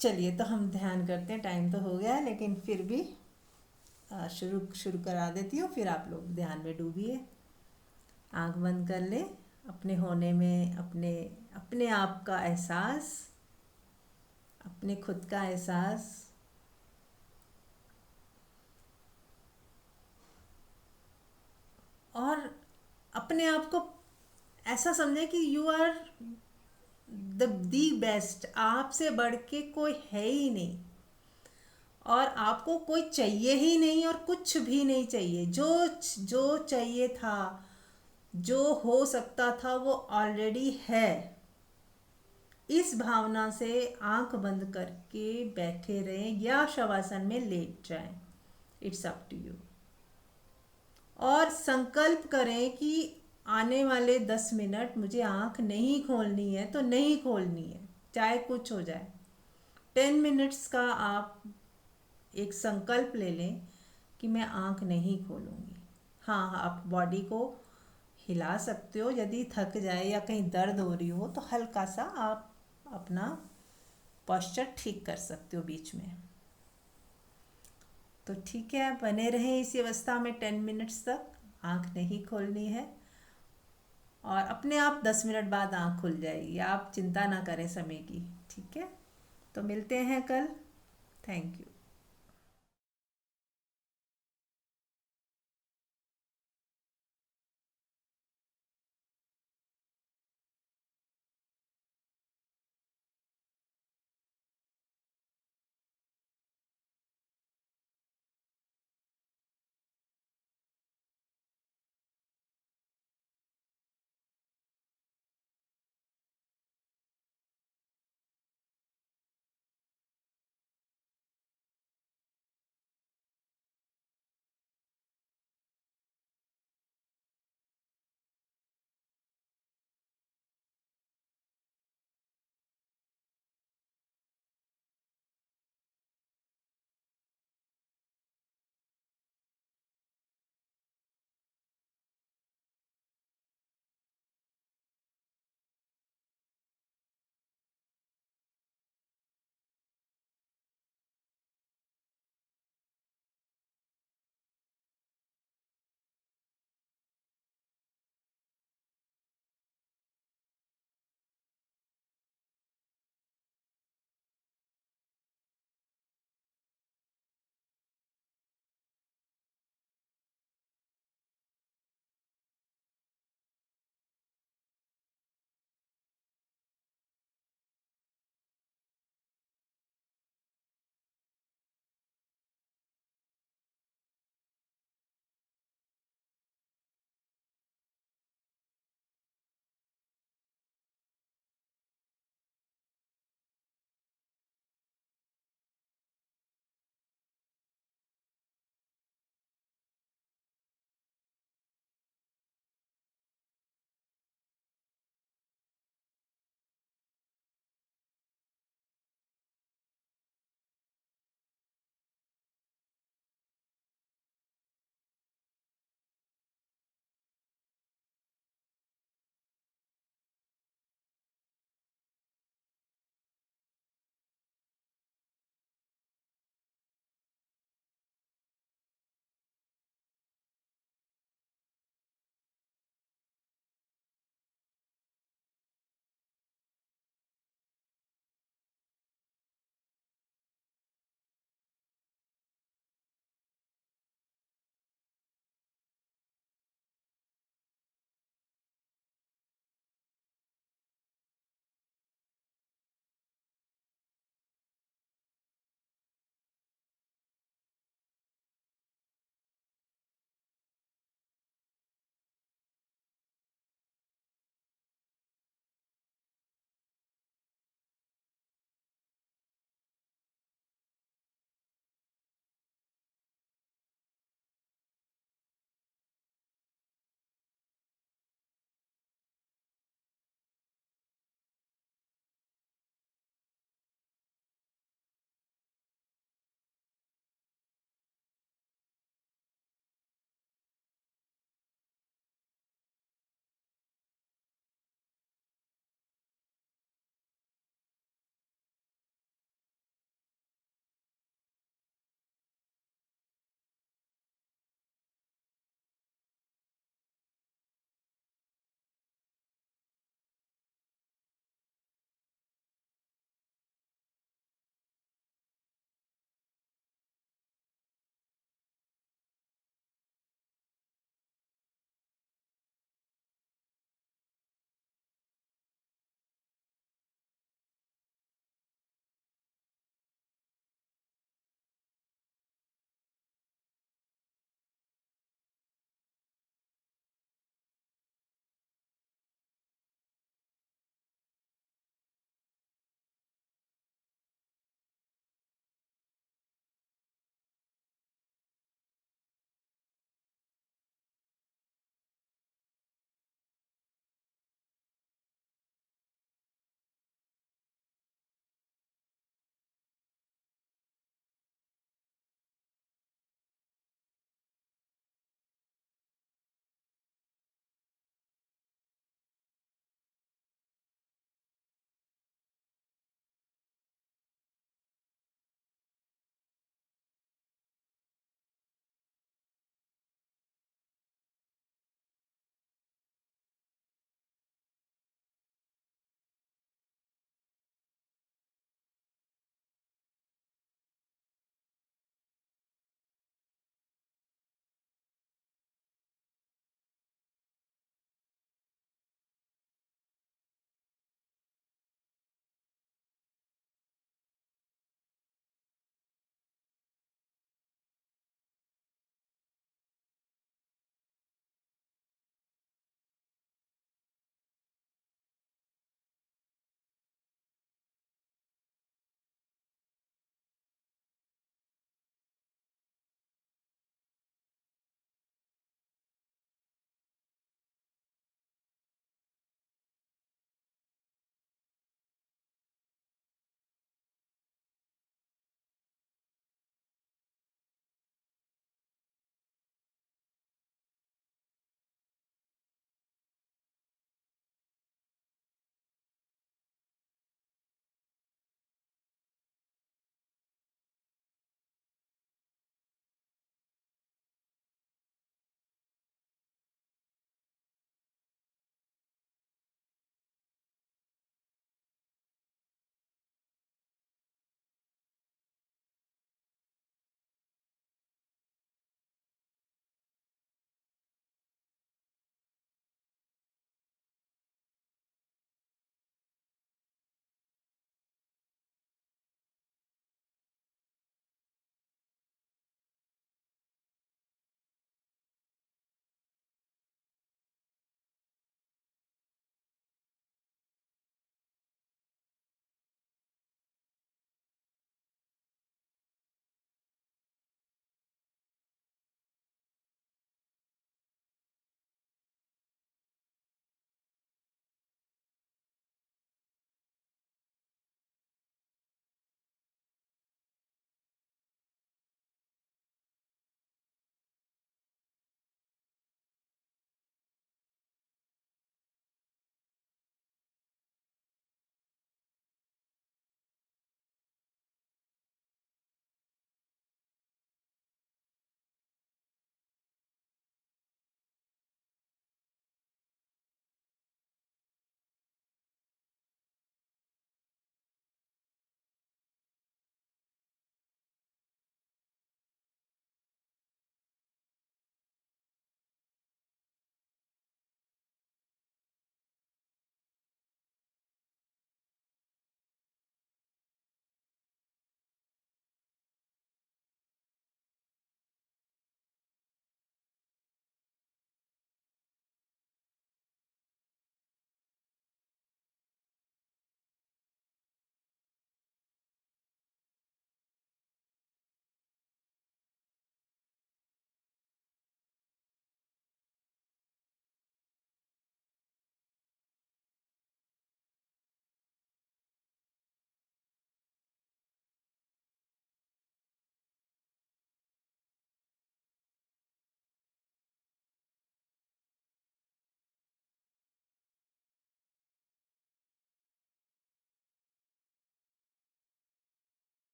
चलिए, तो हम ध्यान करते हैं, टाइम तो हो गया है लेकिन फिर भी शुरू शुरू करा देती हूँ, फिर आप लोग ध्यान में डूबिए, आंख बंद कर ले, अपने होने में अपने अपने आप का एहसास, अपने खुद का एहसास, और अपने आप को ऐसा समझें कि यू आर दी बेस्ट, आपसे बढ़ के कोई है ही नहीं, और आपको कोई चाहिए ही नहीं और कुछ भी नहीं चाहिए। जो जो चाहिए था, जो हो सकता था, वो ऑलरेडी है। इस भावना से आंख बंद करके बैठे रहें या शवासन में लेट जाएं, इट्स अप टू यू। और संकल्प करें कि आने वाले 10 मिनट मुझे आंख नहीं खोलनी है तो नहीं खोलनी है, चाहे कुछ हो जाए। 10 मिनट्स का आप एक संकल्प ले लें कि मैं आंख नहीं खोलूँगी। हाँ हाँ, आप बॉडी को हिला सकते हो, यदि थक जाए या कहीं दर्द हो रही हो तो हल्का सा आप अपना पोस्चर ठीक कर सकते हो बीच में। तो ठीक है, बने रहें इसी अवस्था में 10 मिनट्स तक, आंख नहीं खोलनी है, और अपने आप 10 मिनट बाद आंख खुल जाएगी, आप चिंता ना करें समय की। ठीक है, तो मिलते हैं कल। Thank you.